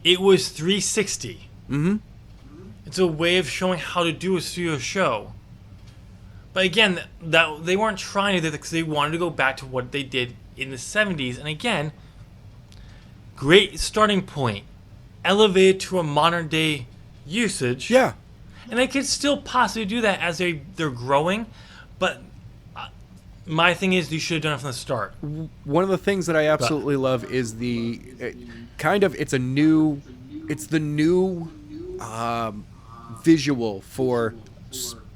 It was 360. Mm-hmm. It's a way of showing how to do a studio show. But again, that they weren't trying to do that because they wanted to go back to what they did in the 70s. And again, great starting point. Elevated to a modern day usage. Yeah. And they could still possibly do that as they're growing. But my thing is, you should have done it from the start. One of the things that I absolutely love is it's the new visual for,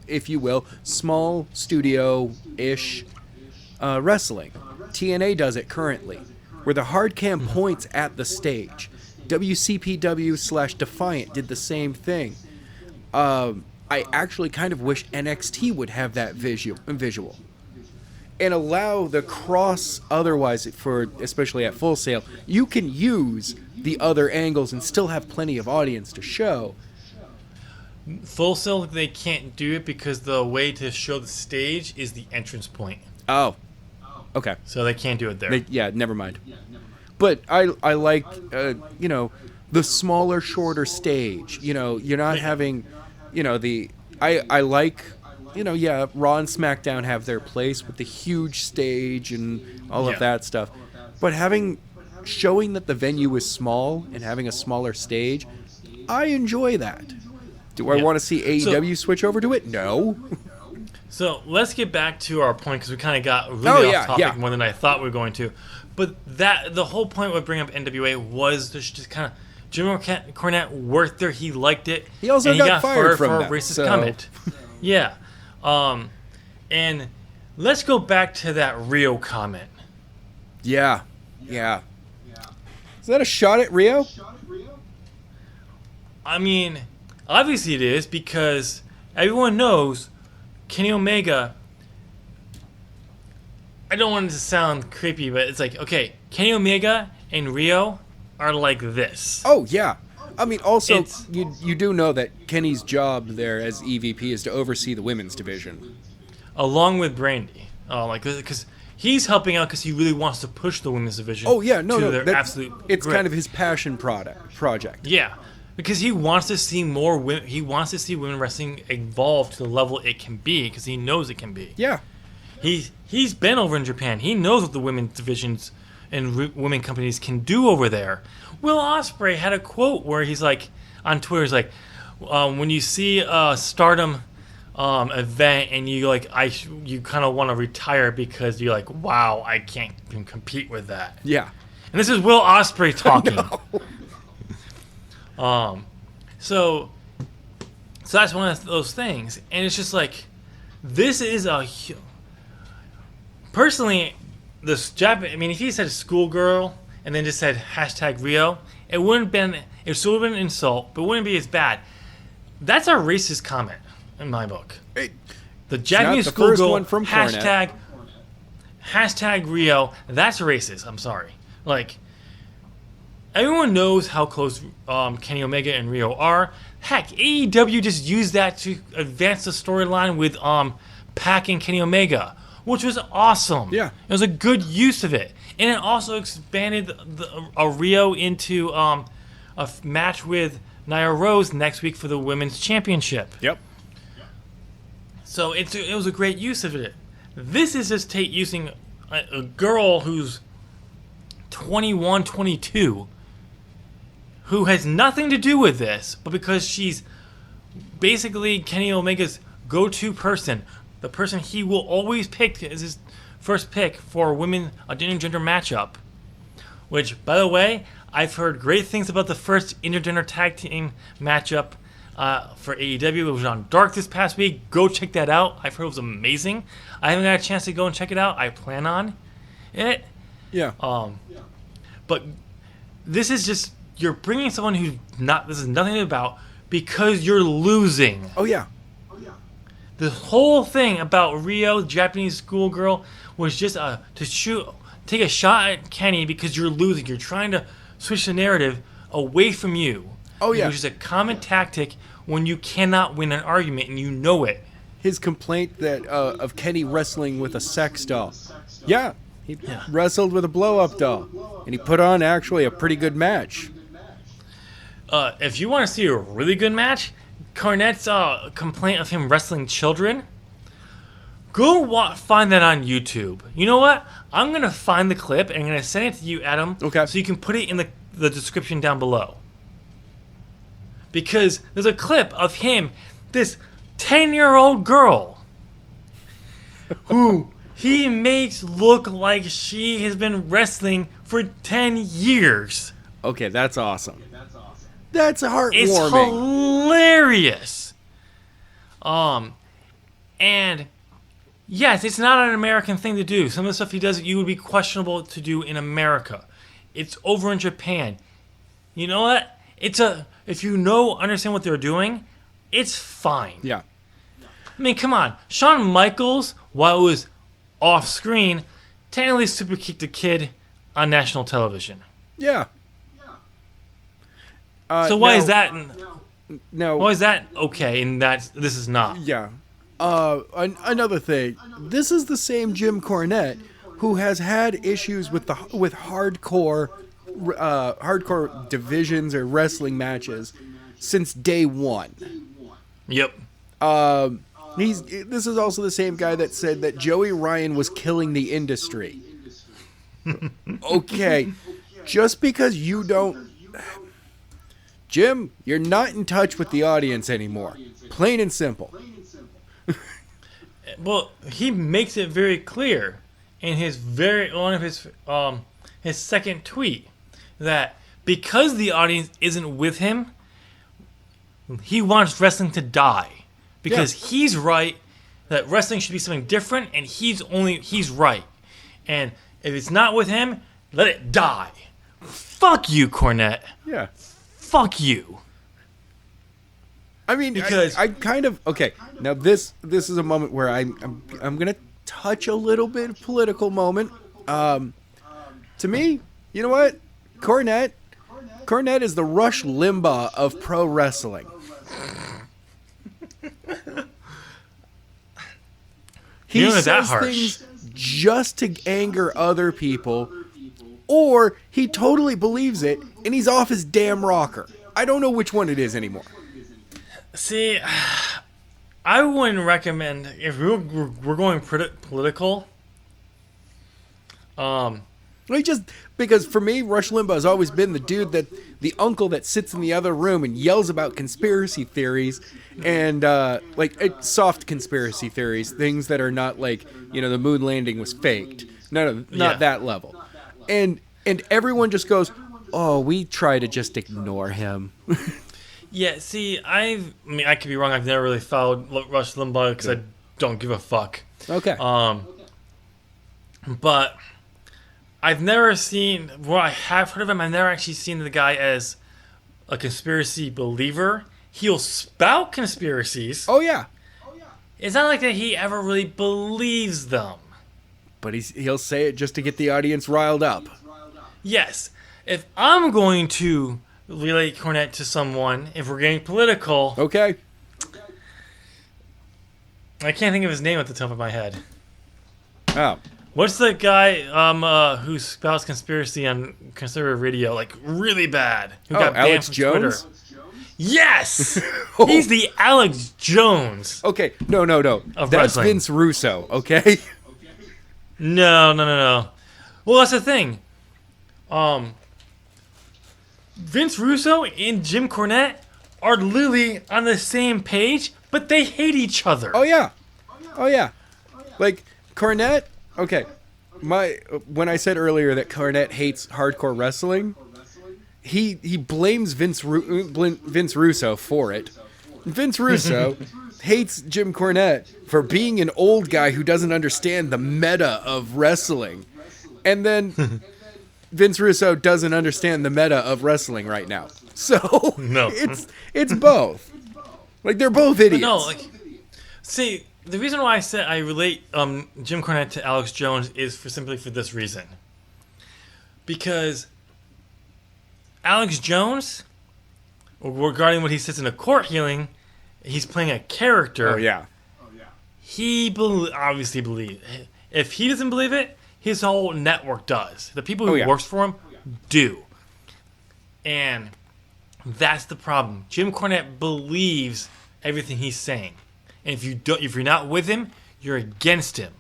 if you will, small studio-ish wrestling. TNA does it currently, where the hard cam points at the stage. WCPW/Defiant did the same thing. I actually kind of wish NXT would have that visual. And allow the cross otherwise, especially at Full Sail, you can use the other angles and still have plenty of audience to show. Full Sail, they can't do it because the way to show the stage is the entrance point. Oh. Okay. So they can't do it there. Never mind. But I like, the smaller, shorter stage. You're not having, I like, Raw and SmackDown have their place with the huge stage and all of that stuff. But showing that the venue is small and having a smaller stage, I enjoy that. Do I want to see AEW switch over to it? No. So let's get back to our point because we kind of got really off topic more than I thought we were going to. But the whole point with bringing up NWA was just kind of Jim Cornette worked there. He liked it. He also got fired from for a them, racist comment. Yeah. And let's go back to that Rio comment. Yeah. Is that a shot at Rio? I mean, obviously it is because everyone knows Kenny Omega. I don't want it to sound creepy, but it's like, okay, Kenny Omega and Rio are like this. Oh, yeah. I mean, also, you do know that Kenny's job there as EVP is to oversee the women's division. Along with Brandy. Because he's helping out because he really wants to push the women's division. Oh, yeah, no. Their absolute it's grip. kind of his passion project. Yeah. Because he wants to see more women. He wants to see women wrestling evolve to the level it can be because he knows it can be. Yeah. He's been over in Japan. He knows what the women's divisions and women companies can do over there. Will Ospreay had a quote where he's like on Twitter, he's like, when you see a Stardom event and you like you kind of want to retire because you're like, wow, I can't even compete with that. Yeah. And this is Will Ospreay talking. So that's one of those things, and it's just like this is personally this Japan. I mean, if he said schoolgirl and then just said #Rio, it wouldn't been. It still would have been an insult, but it wouldn't be as bad. That's a racist comment in my book. The Japanese schoolgirl #Rio. That's racist. I'm sorry. Like. Everyone knows how close Kenny Omega and Rio are. Heck, AEW just used that to advance the storyline with Pac and Kenny Omega, which was awesome. Yeah. It was a good use of it. And it also expanded a Rio into a match with Nia Rose next week for the Women's Championship. Yep. So it was a great use of it. This is just using a girl who's 21, 22, who has nothing to do with this, but because she's basically Kenny Omega's go-to person, the person he will always pick as his first pick for a intergender matchup. Which, by the way, I've heard great things about the first intergender tag team matchup for AEW. It was on Dark this past week. Go check that out. I've heard it was amazing. I haven't got a chance to go and check it out. I plan on it. Yeah. But this is just, you're bringing someone this is nothing about because you're losing. Oh, yeah. The whole thing about Rio, Japanese schoolgirl, was just take a shot at Kenny because you're losing. You're trying to switch the narrative away from you. Oh, yeah. Which is a common tactic when you cannot win an argument and you know it. His complaint that of Kenny wrestling with a sex doll. Yeah. He wrestled with a blow-up doll, and he put on actually a pretty good match. If you want to see a really good match, Cornette's complaint of him wrestling children, go find that on YouTube. You know what? I'm going to find the clip, and I'm going to send it to you, Adam, okay, so you can put it in the description down below. Because there's a clip of him, this 10-year-old girl, who he makes look like she has been wrestling for 10 years. Okay, that's awesome. That's heartwarming. It's hilarious. And yes, it's not an American thing to do. Some of the stuff he does, you would be questionable to do in America. It's over in Japan. You know what? If you understand what they're doing, it's fine. Yeah. I mean, come on. Shawn Michaels, while it was off screen, technically super kicked a kid on national television. Yeah. So why is that? No. Why is that okay and that this is not? Yeah. Another thing. This is the same Jim Cornette who has had issues with hardcore divisions or wrestling matches since day one. Yep. This is also the same guy that said that Joey Ryan was killing the industry. Okay. Just because you don't Jim, you're not in touch with the audience anymore. Plain and simple. Well, he makes it very clear in one of his second tweet that because the audience isn't with him, he wants wrestling to die because he's right that wrestling should be something different, and he's right. And if it's not with him, let it die. Fuck you, Cornette. Yeah. Fuck you. I mean, because I kind of okay. Now this is a moment where I'm gonna touch a little bit of political moment. To me, you know what? Cornette is the Rush Limbaugh of pro wrestling. He says things just to anger other people, or he totally believes it and he's off his damn rocker. I don't know which one it is anymore. See, I wouldn't recommend if we're going political. Just because for me, Rush Limbaugh has always been the dude the uncle that sits in the other room and yells about conspiracy theories and soft conspiracy theories, things that are not like, the moon landing was faked. Not that level. And everyone just goes, oh, we try to just ignore him. Yeah, see, I could be wrong. I've never really followed Rush Limbaugh because I don't give a fuck. Okay. But I've never seen. Well, I have heard of him. I've never actually seen the guy as a conspiracy believer. He'll spout conspiracies. Oh yeah. It's not like that he ever really believes them. But he'll say it just to get the audience riled up. Yes. If I'm going to relate Cornette to someone, if we're getting political... Okay. I can't think of his name at the top of my head. Oh. What's the guy who spouts conspiracy on conservative radio, like, really bad? Who got banned Alex from Jones? Twitter? Yes! He's the Alex Jones. Okay, no. That's wrestling. Vince Russo, okay? No. Well, that's the thing. Vince Russo and Jim Cornette are literally on the same page, but they hate each other. Oh yeah. Like Cornette. Okay, when I said earlier that Cornette hates hardcore wrestling, he blames Vince Russo for it. Vince Russo hates Jim Cornette for being an old guy who doesn't understand the meta of wrestling, and then. Vince Russo doesn't understand the meta of wrestling right now. So no. it's both. Like they're both idiots. But no, see, the reason why I said I relate Jim Cornette to Alex Jones is simply for this reason. Because Alex Jones, regarding what he says in a court hearing, he's playing a character. Oh yeah. He obviously believes. If he doesn't believe it, his whole network does. The people who works for him do. And that's the problem. Jim Cornette believes everything he's saying. And if you're not with him, you're against him.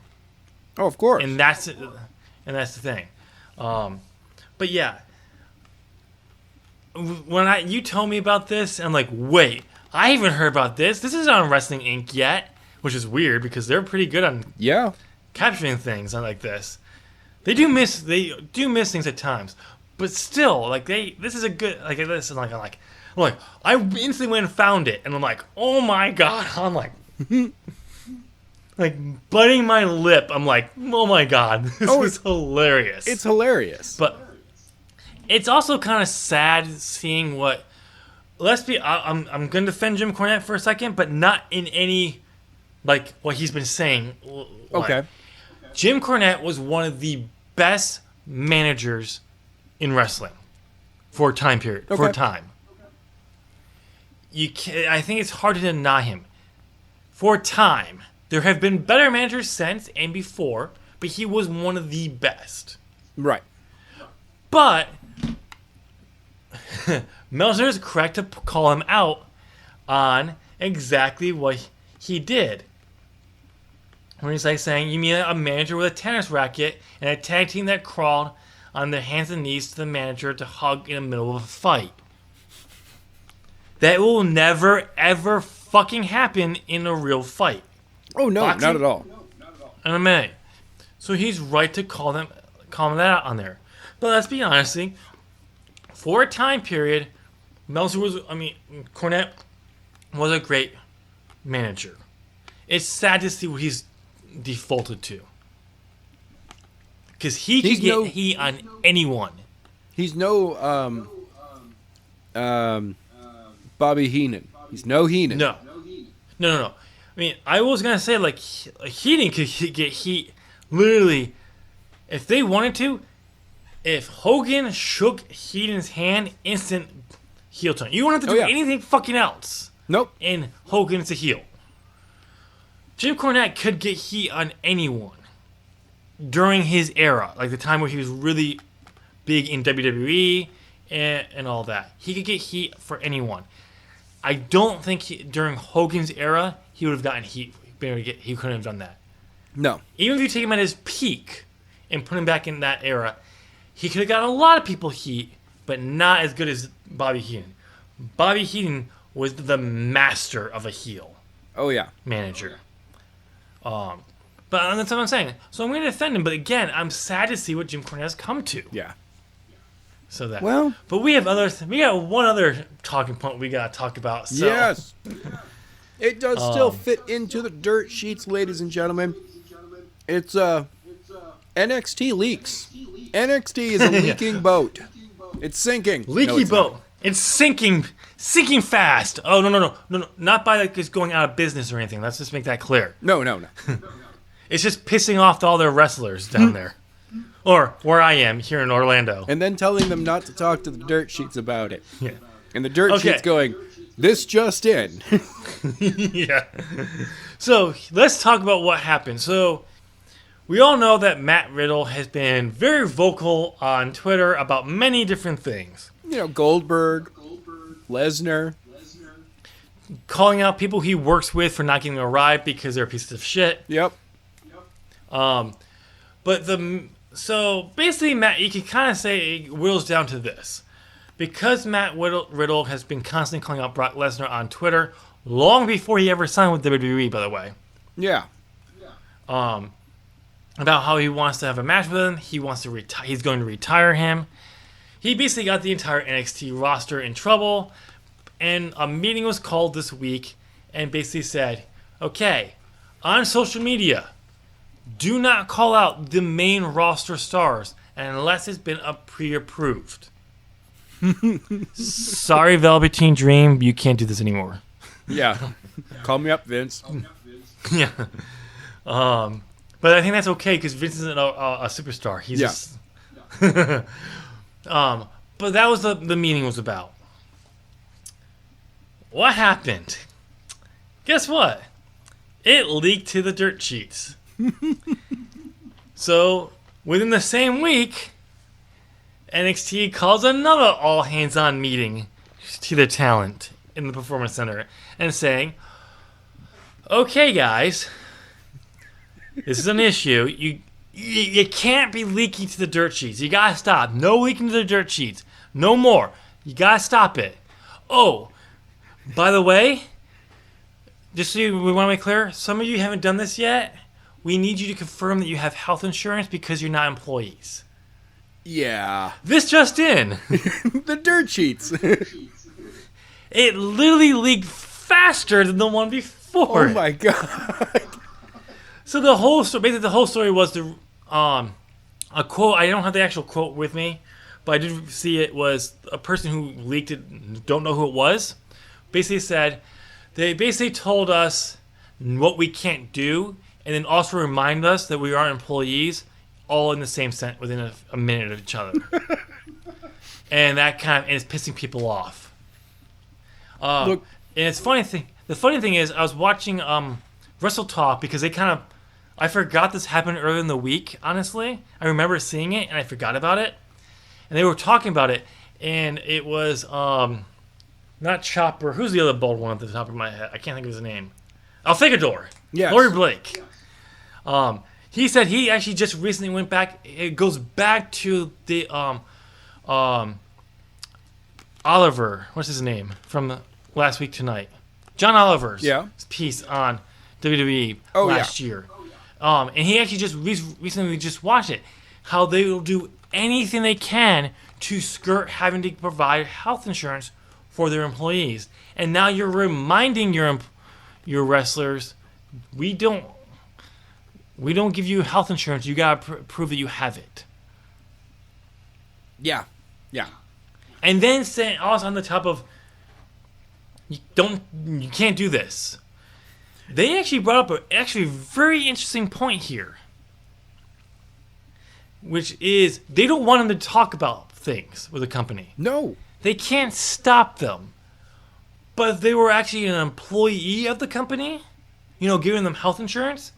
Oh, of course. And that's the thing. But yeah. When you told me about this, I'm like, wait, I haven't heard about this. This isn't on Wrestling Inc. yet, which is weird because they're pretty good on capturing things like this. They do miss things at times, but still, this is a good this, and I instantly went and found it, and I'm like, oh my god, I'm like, biting my lip. I'm like, oh my god, this is hilarious. It's hilarious, but it's also kind of sad seeing what. I'm gonna defend Jim Cornette for a second, but not in any what he's been saying. Okay. Jim Cornette was one of the best managers in wrestling for a time period. For a time. I think it's hard to deny him. For a time. There have been better managers since and before, but he was one of the best. Right. But Meltzer is correct to call him out on exactly what he did. When he's saying, you mean a manager with a tennis racket and a tag team that crawled on their hands and knees to the manager to hug in the middle of a fight. that will never, ever fucking happen in a real fight. Oh, no, Boxing? not at all. In MMA. So he's right to call that out on there. But let's be honest, for a time period, Cornette was a great manager. It's sad to see what he's defaulted to. Because he could get heat on anyone. He's no Bobby Heenan. He's no Heenan. No. I mean, I was going to say, like, Heenan could get heat literally if they wanted to. If Hogan shook Heenan's hand, instant heel turn. You don't have to do anything fucking else. Nope. And Hogan's a heel. Jim Cornette could get heat on anyone during his era, like the time where he was really big in WWE and all that. He could get heat for anyone. I don't think during Hogan's era he would have gotten heat. He couldn't have done that. No. Even if you take him at his peak and put him back in that era, he could have gotten a lot of people heat, but not as good as Bobby Heenan. Bobby Heenan was the master of a heel. Oh, yeah. Manager. But that's what I'm saying. So I'm going to defend him, but again, I'm sad to see what Jim Cornette has come to. Yeah. So that. Well. But we got one other talking point we got to talk about. So. Yes. It does still fit into the dirt sheets, ladies and gentlemen. It's NXT leaks. NXT is a leaking boat. It's sinking. Leaky boat. Not. It's sinking fast. Oh, no. Not by like it's going out of business or anything. Let's just make that clear. No. It's just pissing off all their wrestlers down there. Or where I am, here in Orlando. And then telling them not to talk to the dirt sheets about it. Yeah. And the dirt sheets going, this just in. Yeah. So, let's talk about what happened. So, we all know that Matt Riddle has been very vocal on Twitter about many different things. You know, Goldberg, Lesnar. Calling out people he works with for not getting a ride because they're pieces of shit. Yep. So basically, Matt, you can kind of say it whittles down to this. Because Matt Riddle has been constantly calling out Brock Lesnar on Twitter, long before he ever signed with WWE, by the way. Yeah. About how he wants to have a match with him, he's going to retire him. He basically got the entire NXT roster in trouble, and a meeting was called this week, and basically said, okay, on social media, do not call out the main roster stars unless it's been pre-approved. Sorry, Velveteen Dream, you can't do this anymore. Yeah. Call me up, Vince. Yeah. But I think that's okay because Vince isn't a superstar. He's just... but that was the meeting was about. What happened? Guess what? It leaked to the dirt sheets. So, within the same week, NXT calls another all-hands-on meeting to their talent in the Performance Center and saying, okay, guys, this is an issue. You can't be leaking to the dirt sheets. You gotta stop. No leaking to the dirt sheets. No more. You gotta stop it. Oh, by the way, just so we want to make clear, some of you haven't done this yet. We need you to confirm that you have health insurance because you're not employees. Yeah. This just in. The dirt sheets. It literally leaked faster than the one before. Oh my god. So the whole story was a quote. I don't have the actual quote with me, but I did see it was a person who leaked it. Don't know who it was. Basically said they basically told us what we can't do, and then also remind us that we are employees, all in the same sentence within a minute of each other. And that and it's pissing people off. Look, and it's funny thing. The funny thing is, I was watching Wrestle Talk because I forgot this happened earlier in the week. Honestly, I remember seeing it and I forgot about it. And they were talking about it, and it was not Chopper. Who's the other bald one at the top of my head? I can't think of his name. Alfagador. Yes. Lori Blake. He said he actually just recently went back. It goes back to the Oliver. What's his name from last week tonight. John Oliver's Yeah. piece on WWE Oh, last year. And he actually just recently just watched it. How they will do anything they can to skirt having to provide health insurance for their employees. And now you're reminding your wrestlers, we don't give you health insurance. You gotta prove that you have it. Yeah. And then saying also on the top of, you can't do this. They actually brought up a very interesting point here, which is they don't want them to talk about things with the company. No. They can't stop them. But if they were actually an employee of the company, giving them health insurance,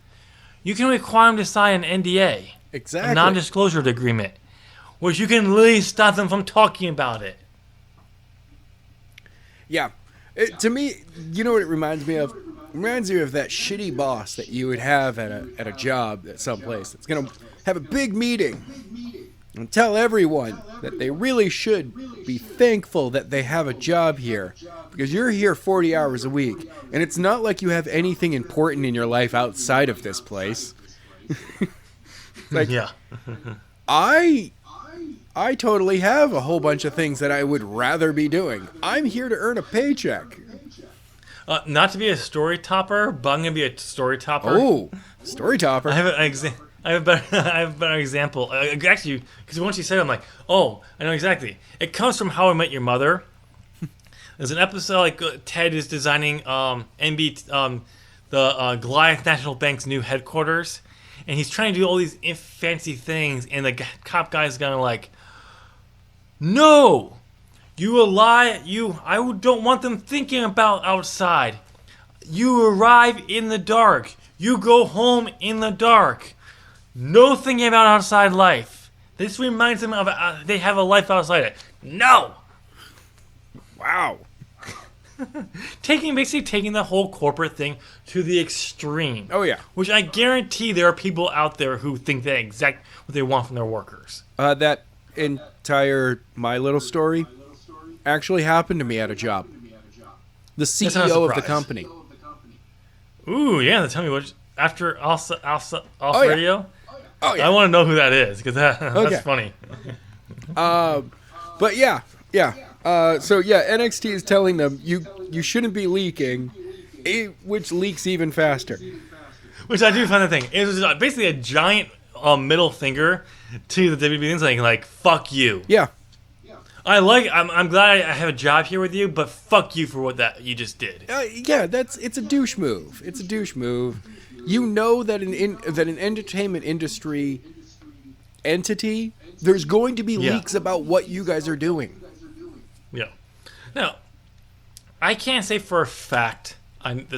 you can require them to sign an NDA, Exactly. a non-disclosure agreement, which you can literally stop them from talking about it. Yeah. To me, you know what it reminds me of? It reminds me of that shitty boss that you would have at a job at some place that's going to have a big meeting and tell everyone that they really should be thankful that they have a job here because you're here 40 hours a week and it's not like you have anything important in your life outside of this place. Yeah. I totally have a whole bunch of things that I would rather be doing. I'm here to earn a paycheck. Not to be a story topper, but I'm going to be a story topper. Oh, story topper. I have a better example. Actually, because once you said it, I'm like, oh, I know exactly. It comes from How I Met Your Mother. There's an episode like Ted is designing the Goliath National Bank's new headquarters, and he's trying to do all these fancy things, and the cop guy's gonna like, no, you a lie. I don't want them thinking about outside. You arrive in the dark. You go home in the dark. No thinking about outside life. This reminds them of they have a life outside it. No. Wow. Basically taking the whole corporate thing to the extreme. Oh yeah. Which I guarantee there are people out there who think that exact what they want from their workers. That entire My Little Story actually happened to me at a job. The CEO of the company. Ooh, yeah. Tell me what after off Oh, radio. Yeah. Oh yeah. I want to know who that is because that's Okay. funny. But yeah. So yeah, NXT is telling them you shouldn't be leaking, which leaks even faster. Which I do find the thing. It was basically a giant middle finger to the WWE saying like "fuck you." Yeah. I'm glad I have a job here with you, but fuck you for what that you just did. Yeah, it's a douche move. It's a douche move. You know that an entertainment industry entity, there's going to be leaks about what you guys are doing. Yeah. Now, I can't say for a fact I think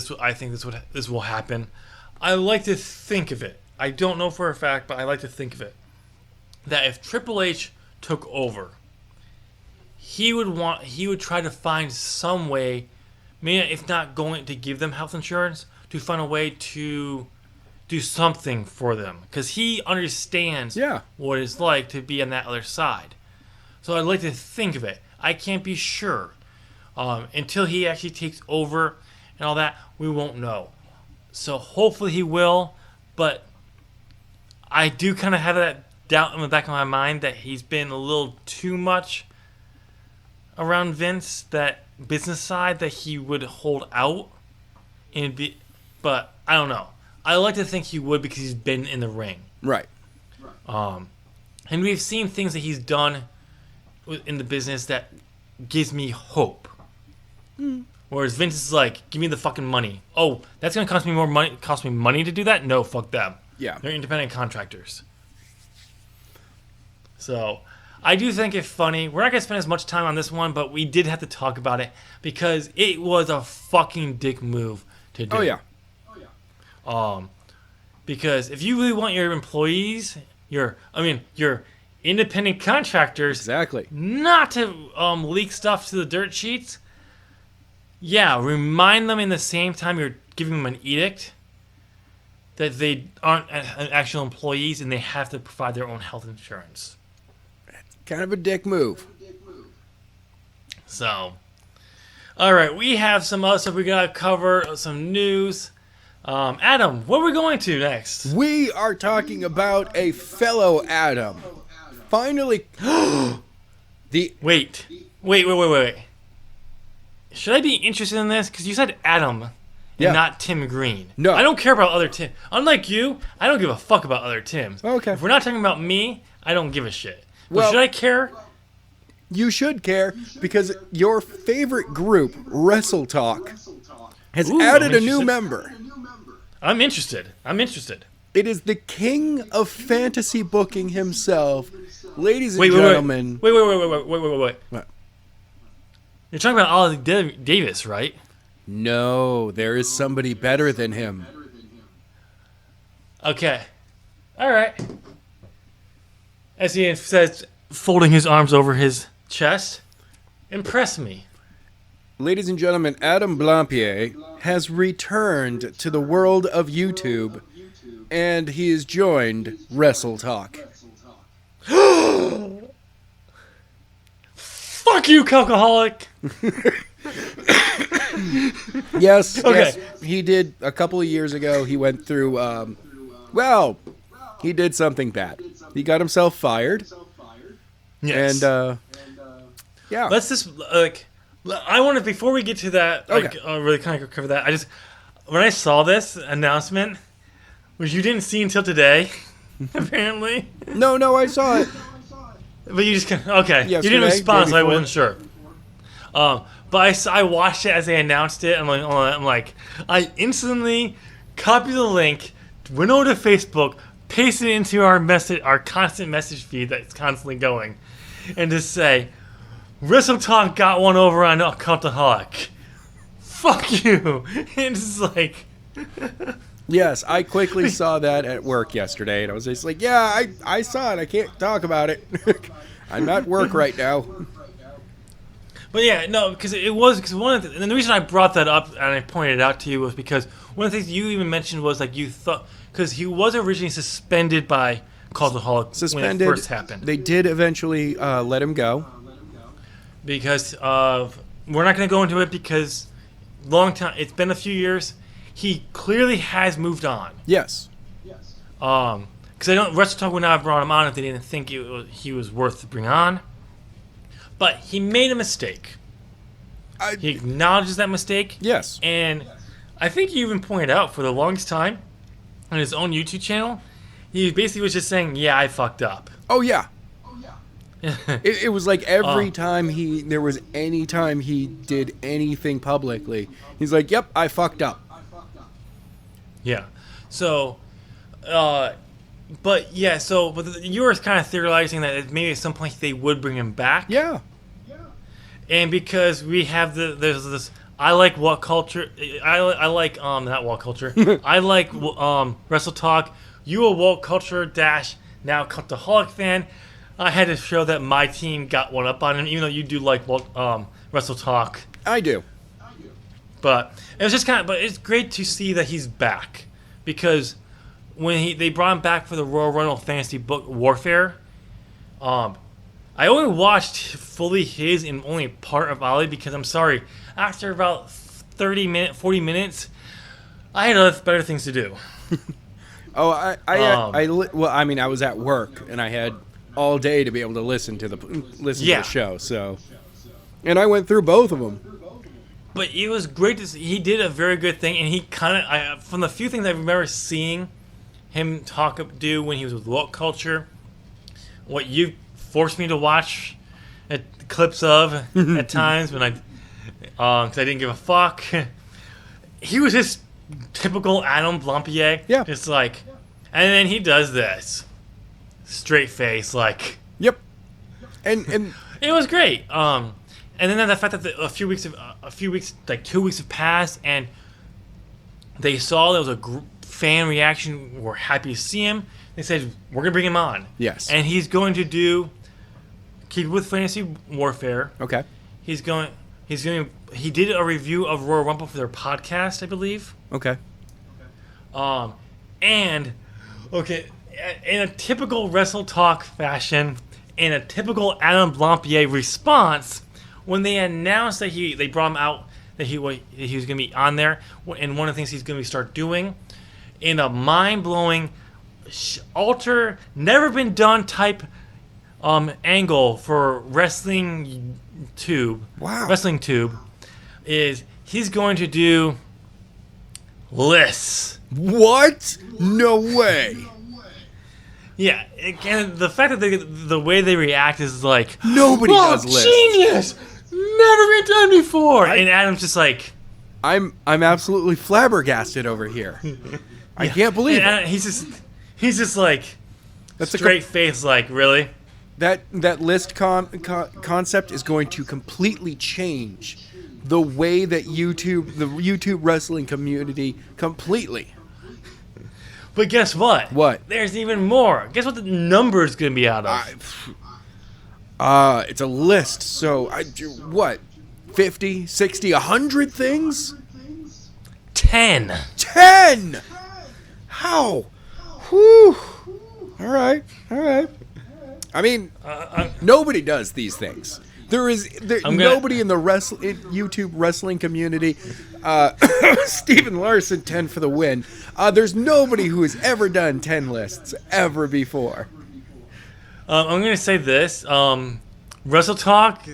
this will happen. I like to think of it. I don't know for a fact, but I like to think of it. That if Triple H took over, he would try to find some way, maybe if not going to give them health insurance, to find a way to do something for them. Because he understands what it's like to be on that other side. So I'd like to think of it. I can't be sure. Until he actually takes over and all that, we won't know. So hopefully he will, but I do kind of have that doubt in the back of my mind that he's been a little too much around Vince, that business side, that he would hold out. But I don't know. I like to think he would because he's been in the ring. Right. And we've seen things that he's done in the business that gives me hope. Whereas Vince is like, give me the fucking money. Oh, that's going to cost me more money. Cost me money to do that? No, fuck them. Yeah. They're independent contractors. So, I do think it's funny. We're not going to spend as much time on this one, but we did have to talk about it because it was a fucking dick move to do. Oh, yeah. Because if you really want your employees, your independent contractors, not to leak stuff to the dirt sheets, remind them in the same time you're giving them an edict that they aren't actual employees and they have to provide their own health insurance. Kind of a dick move. So, All right, we have some other stuff we gotta cover, some news. Adam, what are we going to next? We are talking about a fellow Adam. Finally, Wait. Should I be interested in this? Because you said Adam and not Tim Green. No. I don't care about other Tim. Unlike you, I don't give a fuck about other Tims. Okay. If we're not talking about me, I don't give a shit. But Well- should I care? You should care because your favorite group, Wrestle Talk, has added a new member. I'm interested. It is the king of fantasy booking himself, ladies and Wait. gentlemen. Wait. What? You're talking about Ollie Davis, right? No, there is somebody better than him. Okay. All right. As he says, folding his arms over his chest, impress me. Ladies and gentlemen, Adam Blampier has returned to the world of YouTube, and he has joined Wrestle Talk. Fuck you, Calcoholic! Yes, Okay. yes, he did a couple of years ago. He went through, he did something bad. He got himself fired, Yes. and yeah. Let's just I want to, before we get to that, really kind of cover that. When I saw this announcement, which you didn't see until today, apparently. No, I saw it. But you just okay. You Yesterday, didn't respond, day so I before. wasn't sure. But I watched it as they announced it. I'm like, I instantly copied the link, went over to Facebook, pasted it into our constant message feed that's constantly going, and just say, Wrestle Talk got one over on Cultaholic. Fuck you. And it's like, Yes, I quickly saw that at work yesterday, and I was just like, yeah, I saw it. I can't talk about it. I'm at work right now. but yeah, no, because one of and the reason I brought that up and I pointed it out to you was because one of the things you even mentioned was like you thought, because he was originally suspended by Cultaholic when it first happened. They did eventually let him go. Because we're not going to go into it because it's been a few years. He clearly has moved on. Yes. Because Wrestle Talk would not have brought him on if they didn't think he was worth to bring on. But he made a mistake. He acknowledges that mistake. Yes. And I think he even pointed out for the longest time on his own YouTube channel, he basically was just saying, yeah, I fucked up. Oh, yeah. It was like every time there was any time he did anything publicly, he's like, yep, I fucked up. Yeah. So, but you were kind of theorizing that maybe at some point they would bring him back. Yeah. And because we have there's this, I like what culture, I like not what culture, I like Wrestle Talk. You a woke culture -- now Cultaholic fan. I had to show that my team got one up on him, even though you do like Wrestle Talk. I do. But it was just but it's great to see that he's back, because when they brought him back for the Royal Rumble Fantasy Book Warfare, I only watched fully his and only part of Ali because I'm sorry, after about 40 minutes, I had better things to do. Oh, I was at work and I had all day to be able to listen to the show. So, and I went through both of them. But it was great to see. He did a very good thing, and he from the few things I remember seeing him do when he was with Woke Culture, what you forced me to watch clips of at times when because I didn't give a fuck. He was just typical Adam Blampier. Yeah. Just like, and then he does this. Straight face, like. Yep. And it was great. And then the fact that a few weeks, like 2 weeks have passed, and they saw there was a fan reaction. We're happy to see him. They said we're gonna bring him on. Yes. And he's going to keep with Fantasy Warfare. Okay. He did a review of Royal Rumble for their podcast, I believe. Okay. And in a typical Wrestle Talk fashion, in a typical Adam Blampier response, when they announced that they brought him out that he was going to be on there, and one of the things he's going to start doing in a mind-blowing, never been done type angle for wrestling tube. Wow. Wrestling tube is he's going to do lists. What? No way. Yeah, and the fact that the way they react is like Nobody does lists. Genius, never been done before. And Adam's just like, I'm absolutely flabbergasted over here. I can't believe it. He's just like That's straight face, like really. That list concept is going to completely change the way that the YouTube wrestling community completely. But guess what? What? There's even more. Guess what the number is going to be out of? It's a list. So, what? 50, 60, 100 things? 10. 10! How? Whew. All right. I mean, nobody does these things. Nobody in the YouTube wrestling community. Steven Larson, 10 for the win. There's nobody who has ever done 10 lists ever before. I'm going to say this. Wrestle Talk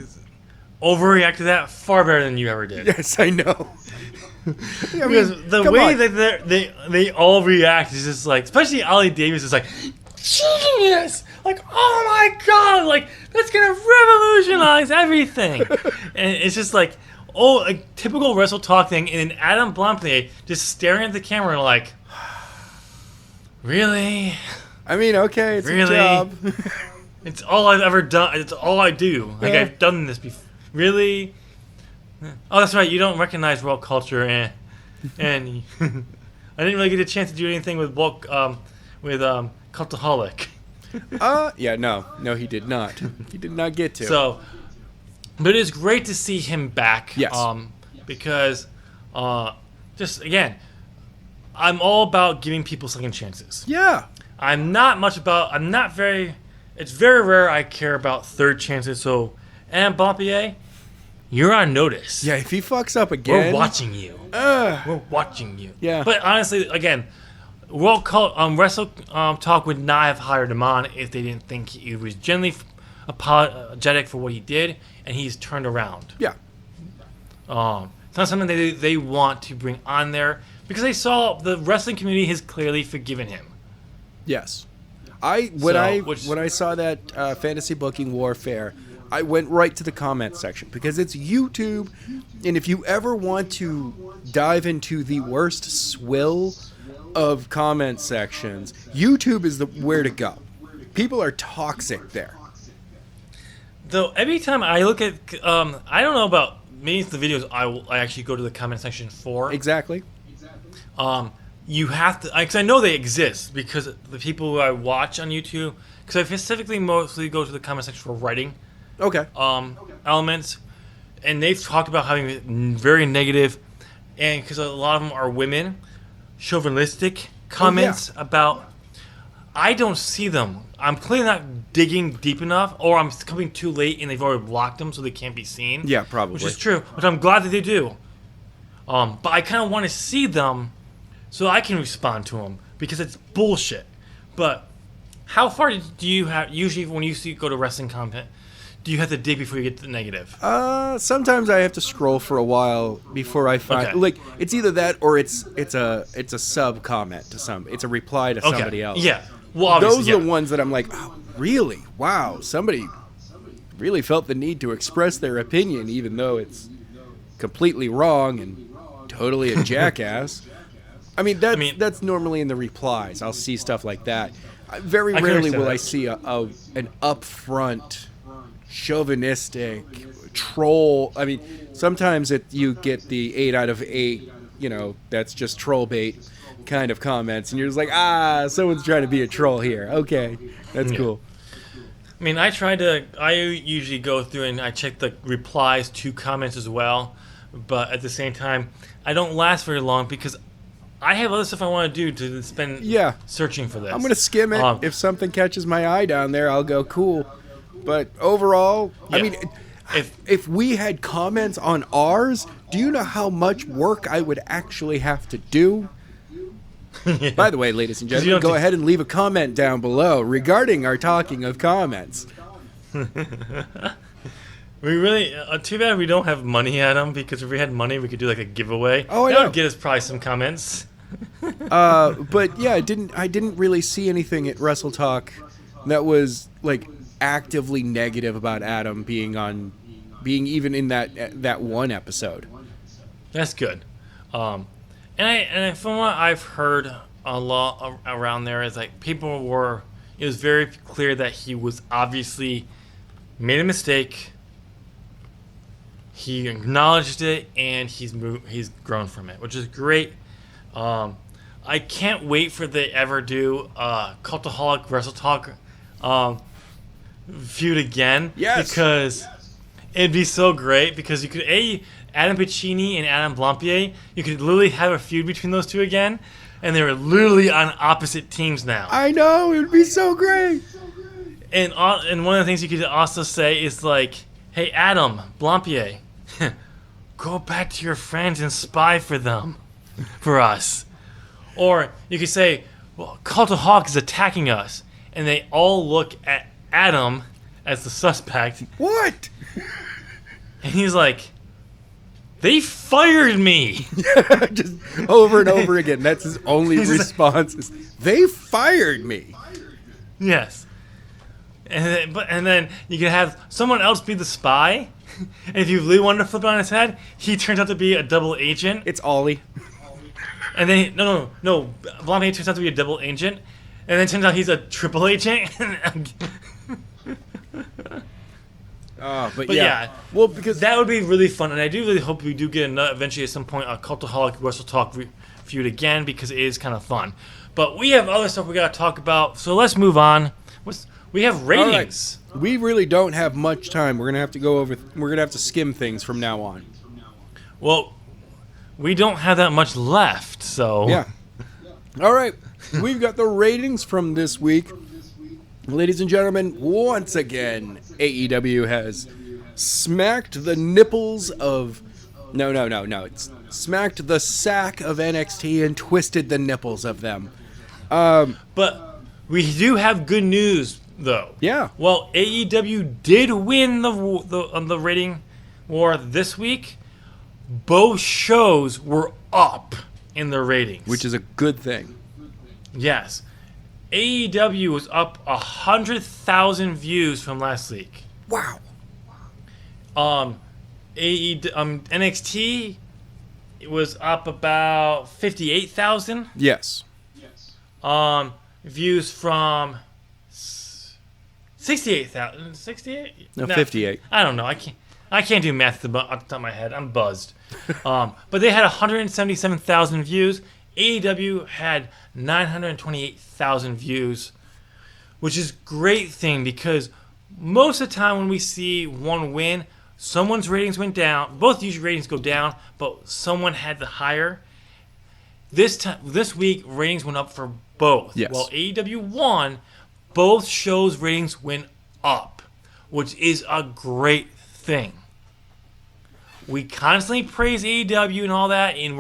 overreacted that far better than you ever did. Yes, I know. Because the way that they all react is just like, especially Ollie Davis is like, genius! Like, oh my god! Like, that's gonna revolutionize everything! And it's just like, a typical Wrestle Talk thing, and then Adam Blampied just staring at the camera and like, really? I mean, okay, it's a job. It's all I've ever done. It's all I do. Like, I've done this before. Really? Oh, that's right. You don't recognize world culture, and I didn't really get a chance to do anything with Cultaholic. Yeah, no, he did not. He did not get to. So, but it's great to see him back. Yes. Because, just again, I'm all about giving people second chances. Yeah. It's very rare I care about third chances. So, and Blampied, you're on notice. Yeah, if he fucks up again, we're watching you. We're watching you. Yeah. But honestly, again, Wrestle Talk would not have hired him on if they didn't think he was genuinely apologetic for what he did, and he's turned around. Yeah. It's not something they want to bring on there because they saw the wrestling community has clearly forgiven him. Yes. When I saw that fantasy booking warfare, I went right to the comment section because it's YouTube, and if you ever want to dive into the worst swill of comment sections, YouTube is where to go. People are toxic there. Though every time I look at, I don't know about many of the videos I actually go to the comment section for. Exactly. You have to, because I know they exist because the people who I watch on YouTube, because I specifically mostly go to the comment section for writing. Okay. Elements, and they've talked about having very negative, and because a lot of them are women, chauvinistic comments about. I don't see them. I'm clearly not digging deep enough, or I'm coming too late and they've already blocked them so they can't be seen. Yeah, probably. Which is true, which I'm glad that they do. But I kind of want to see them so I can respond to them because it's bullshit. But how far do you have usually when you go to wrestling content? Do you have to dig before you get to the negative? Sometimes I have to scroll for a while before I find like it's either that or it's a sub comment to it's a reply to somebody else. Yeah. Well, those are the ones that I'm like, oh, really? Wow, somebody really felt the need to express their opinion even though it's completely wrong and totally a jackass. I mean that's normally in the replies. I'll see stuff like that. Very rarely will I see an upfront chauvinistic troll. I mean, sometimes you get the 8 out of 8, that's just troll bait kind of comments, and you're just like, someone's trying to be a troll here. Okay, that's cool. I mean, I usually go through and I check the replies to comments as well, but at the same time, I don't last very long because I have other stuff I want to do to spend searching for this. I'm going to skim it. If something catches my eye down there, I'll go, cool. But overall, I mean, if we had comments on ours, Do you know how much work I would actually have to do? Yeah. By the way, ladies and gentlemen, go ahead and leave a comment down below regarding our talking of comments. We really too bad we don't have money, Adam, because if we had money, we could do like a giveaway. Oh, I that know. would get us probably some comments. But yeah, I didn't really see anything at Wrestle Talk that was like actively negative about Adam being even in that one episode. That's good. And from what I've heard a lot around there is like it was very clear that he was obviously made a mistake. He acknowledged it and he's grown from it, which is great. I can't wait for they ever do Cultaholic Wrestle Talk feud again. Yes. Because it'd be so great because you could Adam Piccini and Adam Blampier, you could literally have a feud between those two again, and they were literally on opposite teams now. I know, it would be so great. And one of the things you could also say is like, hey Adam Blampier, go back to your friends and spy for them, for us. Or you could say, well, Cultaholic is attacking us, and they all look at Adam as the suspect. What? And he's like, they fired me. Just over and over again. That's his only response. Is, they fired me. Yes. And then you can have someone else be the spy. And if you really wanted to flip it on his head, he turns out to be a double agent. It's Ollie. And then no. Blomé turns out to be a double agent. And then it turns out he's a triple agent. But yeah. Well, because that would be really fun, and I do really hope we do get eventually at some point a Cultaholic Wrestle Talk feud again because it is kind of fun. But we have other stuff we got to talk about, so let's move on. We have ratings. Right. We really don't have much time. We're gonna have to We're gonna have to skim things from now on. Well, we don't have that much left, so yeah. All right, we've got the ratings from this week. Ladies and gentlemen, once again, AEW has smacked the nipples of... No. It's smacked the sack of NXT and twisted the nipples of them. But we do have good news, though. Yeah. Well, AEW did win the rating war this week. Both shows were up in their ratings. Which is a good thing. Yes. AEW was up 100,000 views from last week. Wow. NXT it was up about 58,000. Yes. Views from 68,000. 68? No, 58. I don't know. I can't do math off the top of my head. I'm buzzed. But they had 177,000 views. AEW had 928,000 views, which is a great thing because most of the time when we see one win, someone's ratings went down. Both usually ratings go down, but someone had the higher. This week, ratings went up for both. Yes. While AEW won, both shows' ratings went up, which is a great thing. We constantly praise AEW and all that, and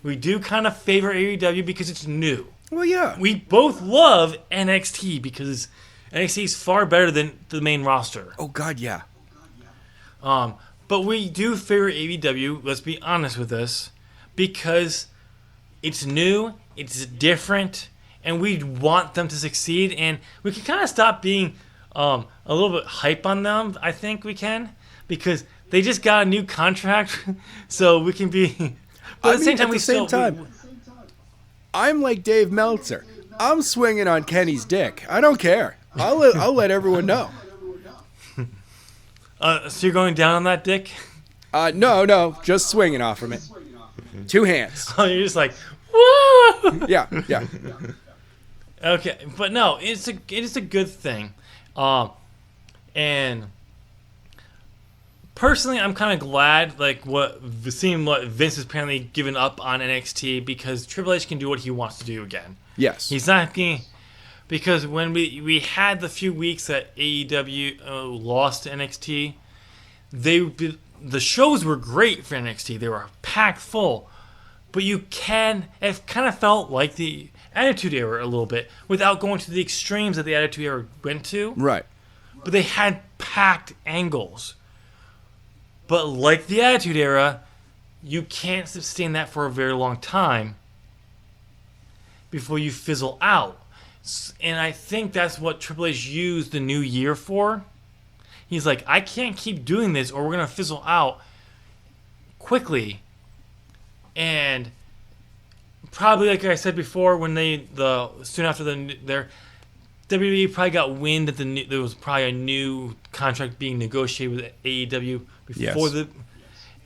we do kind of favor AEW because it's new. Well, yeah. We both love NXT because NXT is far better than the main roster. Oh, God, yeah. But we do favor AEW, let's be honest with this, because it's new, it's different, and we want them to succeed, and we can kind of stop being a little bit hype on them, I think we can, because they just got a new contract, so we can be... But at the same time, I'm like Dave Meltzer. I'm swinging on Kenny's dick. I don't care. I'll let everyone know. So you're going down on that dick? No, just swinging off from it. 2 hands. Oh, you're just like, woo! Yeah. Okay, but no, it is a good thing. And personally, I'm kind of glad, like, what Vince has apparently given up on NXT because Triple H can do what he wants to do again. Yes. He's not being... Because when we had the few weeks that AEW lost to NXT, the shows were great for NXT. They were packed full. But it kind of felt like the Attitude Era a little bit without going to the extremes that the Attitude Era went to. Right. But they had packed angles. But like the Attitude Era, you can't sustain that for a very long time before you fizzle out. And I think that's what Triple H used the new year for. He's like, I can't keep doing this or we're going to fizzle out quickly. And probably, like I said before, when soon after their WWE probably got wind that there was probably a new contract being negotiated with AEW before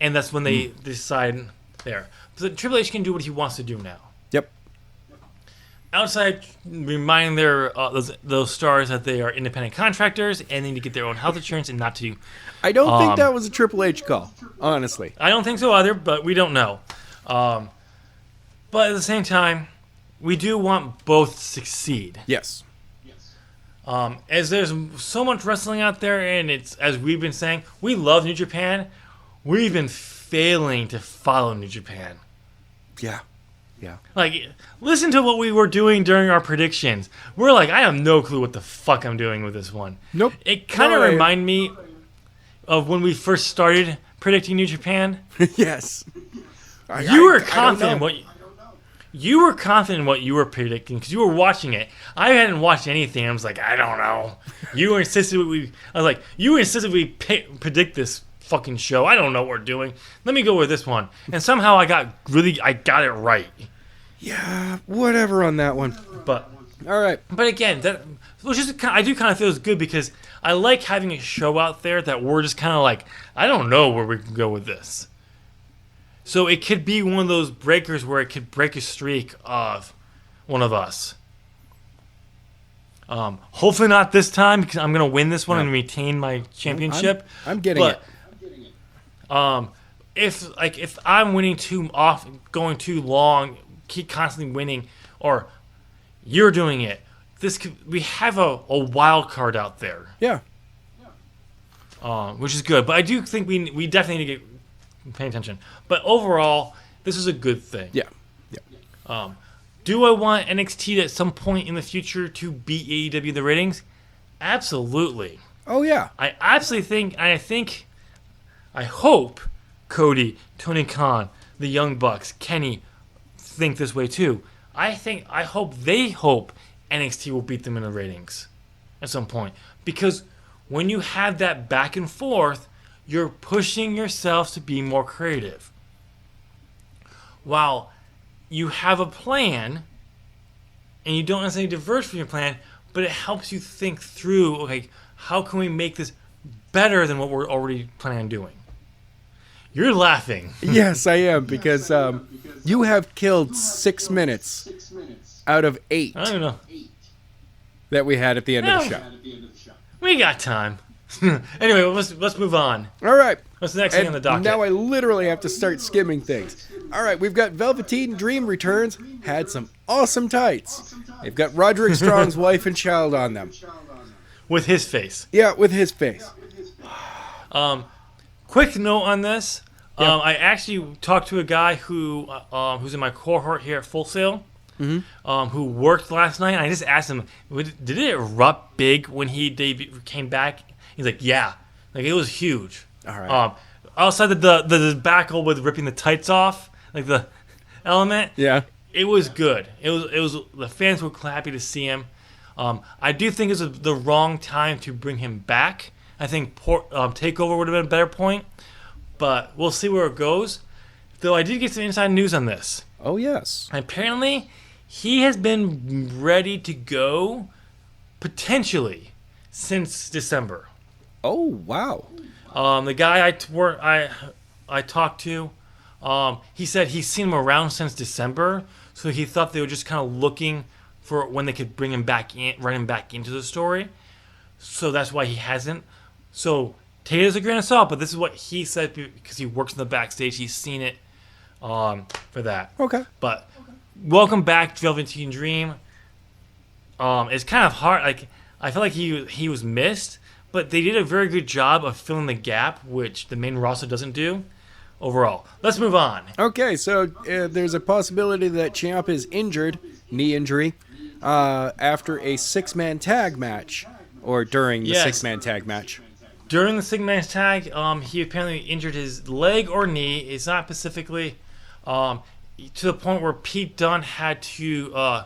and that's when they decide there. So Triple H can do what he wants to do now. Yep. Outside reminding those stars that they are independent contractors and they need to get their own health insurance and not to. I don't think that was a Triple H call, honestly. I don't think so either, but we don't know. But at the same time, we do want both to succeed. Yes. As there's so much wrestling out there, and it's as we've been saying, we love New Japan. We've been failing to follow New Japan. Yeah. Like, listen to what we were doing during our predictions. We're like, I have no clue what the fuck I'm doing with this one. Nope. It kind of reminded me of when we first started predicting New Japan. Yes. You were confident you were confident in what you were predicting because you were watching it. I hadn't watched anything. I was like, I don't know. You insisted we predict this fucking show. I don't know what we're doing. Let me go with this one. And somehow I got it right. Yeah, whatever on that one. But all right. But again, I do kind of feel it's good because I like having a show out there that we're just kind of like, I don't know where we can go with this. So it could be one of those breakers where it could break a streak of one of us. Hopefully not this time because I'm going to win this one and retain my championship. I'm getting it. If I'm winning going too long, keep constantly winning, or you're doing it, we have a wild card out there. Yeah. Which is good, but I do think we definitely need to get paying attention. But overall, this is a good thing. Yeah. Do I want NXT at some point in the future to beat AEW in the ratings? Absolutely. Oh yeah. I absolutely think, I hope Cody, Tony Khan, the Young Bucks, Kenny think this way too. I hope NXT will beat them in the ratings at some point. Because when you have that back and forth, you're pushing yourself to be more creative. While you have a plan, and you don't necessarily diverge from your plan, but it helps you think through, okay, how can we make this better than what we're already planning on doing? You're laughing. Yes, I am, because you have killed 6 minutes out of 8 I don't even know. that we had at the end of the show. We got time. Anyway, let's move on. All right. What's the next thing on the docket? Now I literally have to start skimming things. All right, we've got Velveteen Dream returns. Had some awesome tights. They've got Roderick Strong's wife and child on them. With his face. Yeah, with his face. Quick note on this. I actually talked to a guy who's in my cohort here at Full Sail, who worked last night. And I just asked him, did it erupt big when he came back? He's like, yeah. Like, it was huge. All right. Outside the debacle with ripping the tights off, like the element. Yeah. It was good. It was the fans were happy to see him. I do think it was the wrong time to bring him back. I think TakeOver would have been a better point, but we'll see where it goes. Though I did get some inside news on this. Oh, yes. Apparently, he has been ready to go, potentially, since December. Oh, wow. The guy I talked to, he said he's seen him around since December, so he thought they were just kind of looking for when they could bring him back in, run him back into the story. So that's why he hasn't. So take it as a grain of salt, but this is what he said because he works in the backstage. He's seen it for that. Okay. But welcome back to Velveteen Dream. It's kind of hard. Like, I feel like he was missed, but they did a very good job of filling the gap, which the main roster doesn't do. Overall, let's move on. Okay, so there's a possibility that Ciampa is injured, knee injury, after a 6-man tag match, or during the 6-man tag match. During the 6-man tag, he apparently injured his leg or knee. It's not specifically to the point where Pete Dunne had to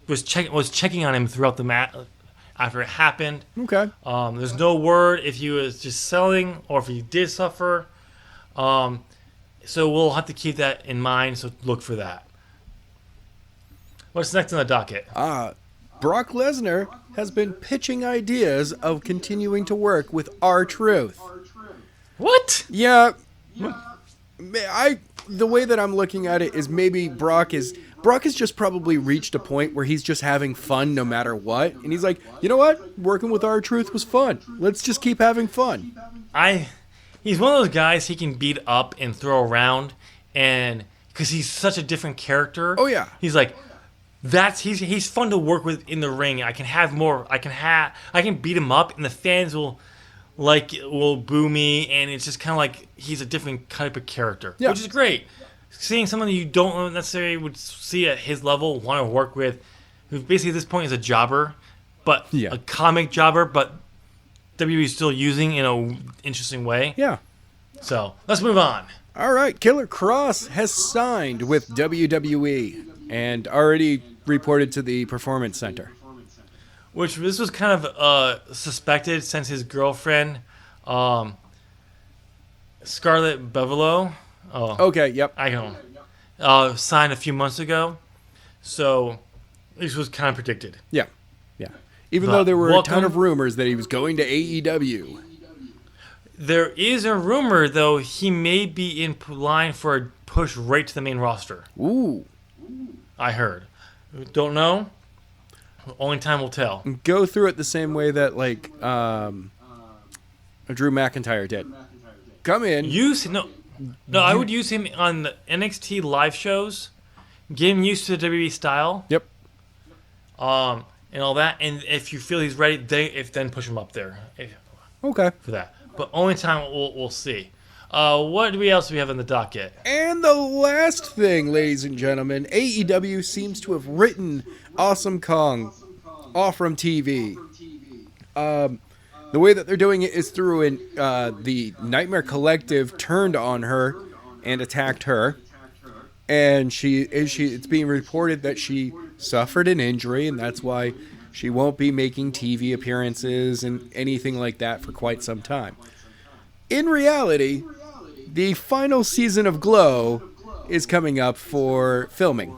was checking on him throughout the match after it happened. Okay. There's no word if he was just selling or if he did suffer. So we'll have to keep that in mind, so look for that. What's next on the docket? Brock Lesnar has been pitching ideas of continuing to work with R-Truth. What? Yeah. The way that I'm looking at it is maybe Brock has just probably reached a point where he's just having fun no matter what. And he's like, you know what? Working with R-Truth was fun. Let's just keep having fun. He's one of those guys he can beat up and throw around, and because he's such a different character. Oh yeah. He's like, he's fun to work with in the ring. I can have more. I can beat him up, and the fans will boo me, and it's just kind of like he's a different type of character, which is great. Seeing someone that you don't necessarily would see at his level want to work with, who basically at this point is a jobber, but a comic jobber, but WWE is still using in an interesting way. Yeah. So let's move on. All right, Killer Cross has signed with WWE and already reported to the Performance Center. Which this was kind of suspected since his girlfriend, Scarlett Beverlo. Okay, yep. I know. Signed a few months ago. So this was kind of predicted. Yeah. Even though there were a ton of rumors that he was going to AEW. There is a rumor, though, he may be in line for a push right to the main roster. Ooh. I heard. Don't know. Only time will tell. Go through it the same way that, Drew McIntyre did. Come in. I would use him on the NXT live shows. Get him used to the WWE style. Yep. And all that, and if you feel he's ready, then push him up there. Okay. For that, but only time we'll see. What else do we have in the docket? And the last thing, ladies and gentlemen, AEW seems to have written Awesome Kong off from TV. The way that they're doing it is through the Nightmare Collective turned on her and attacked her. And it's being reported that she suffered an injury, and that's why she won't be making TV appearances and anything like that for quite some time. In reality, the final season of Glow is coming up for filming.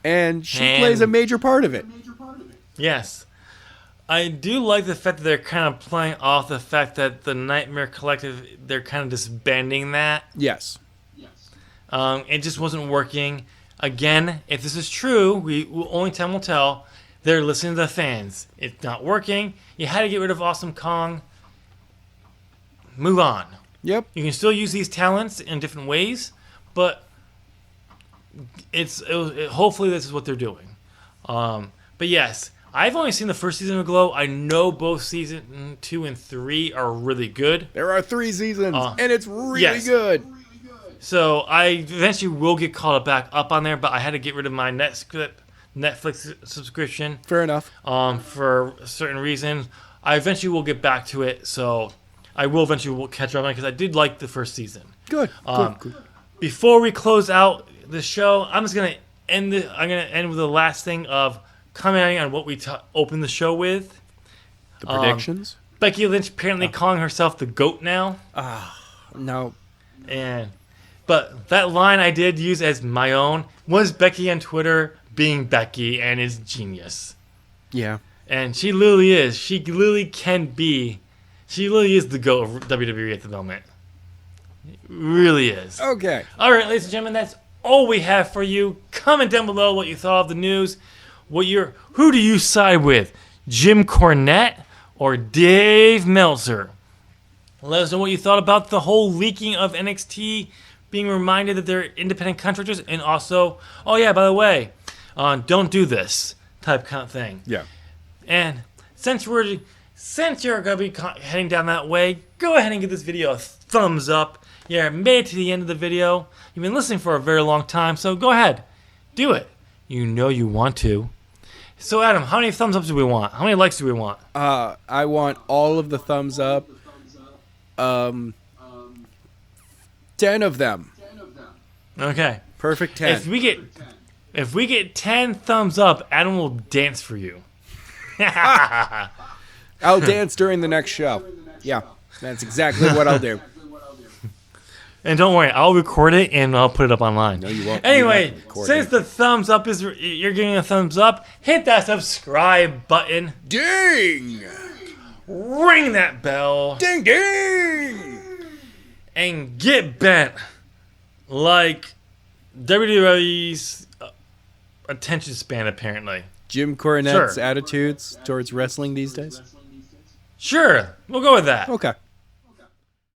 And she plays a major part of it. Yes. I do like the fact that they're kind of playing off the fact that the Nightmare Collective, they're kind of disbanding that. Yes. It just wasn't working. Again, if this is true, only time will tell. They're listening to the fans. It's not working. You had to get rid of Awesome Kong. Move on. Yep. You can still use these talents in different ways, but hopefully this is what they're doing. But yes, I've only seen the first season of Glow. I know both season 2 and 3 are really good. There are 3 seasons, and it's really good. So I eventually will get caught back up on there, but I had to get rid of my Netflix subscription. Fair enough. For a certain reason. I eventually will get back to it, so I will eventually catch up on it because I did like the first season. Good. Before we close out the show, I'm just gonna end with the last thing of commenting on what we opened the show with. The predictions. Becky Lynch apparently calling herself the GOAT now. No. But that line I did use as my own was Becky on Twitter being Becky and is genius. Yeah. And she literally is. She literally is the GOAT of WWE at the moment. It really is. Okay. All right, ladies and gentlemen, that's all we have for you. Comment down below what you thought of the news. Who do you side with? Jim Cornette or Dave Meltzer? Let us know what you thought about the whole leaking of NXT being reminded that they're independent contractors, and also, oh yeah, by the way, don't do this type kind of thing. Yeah. And since you're gonna be heading down that way, go ahead and give this video a thumbs up. Yeah, made it to the end of the video. You've been listening for a very long time, so go ahead, do it. You know you want to. So Adam, how many thumbs ups do we want? How many likes do we want? I want all of the thumbs up. 10 of them. Okay. Perfect 10. If we get 10 thumbs up, Adam will dance for you. I'll dance during the next show. Yeah, that's exactly what I'll do. And don't worry, I'll record it and I'll put it up online. No, you won't. Anyway, since the thumbs up you're giving a thumbs up, hit that subscribe button. Ding! Ring that bell. Ding, ding! And get bent like WWE's attention span, apparently. Jim Cornette's attitudes towards wrestling these days? Sure, we'll go with that. Okay.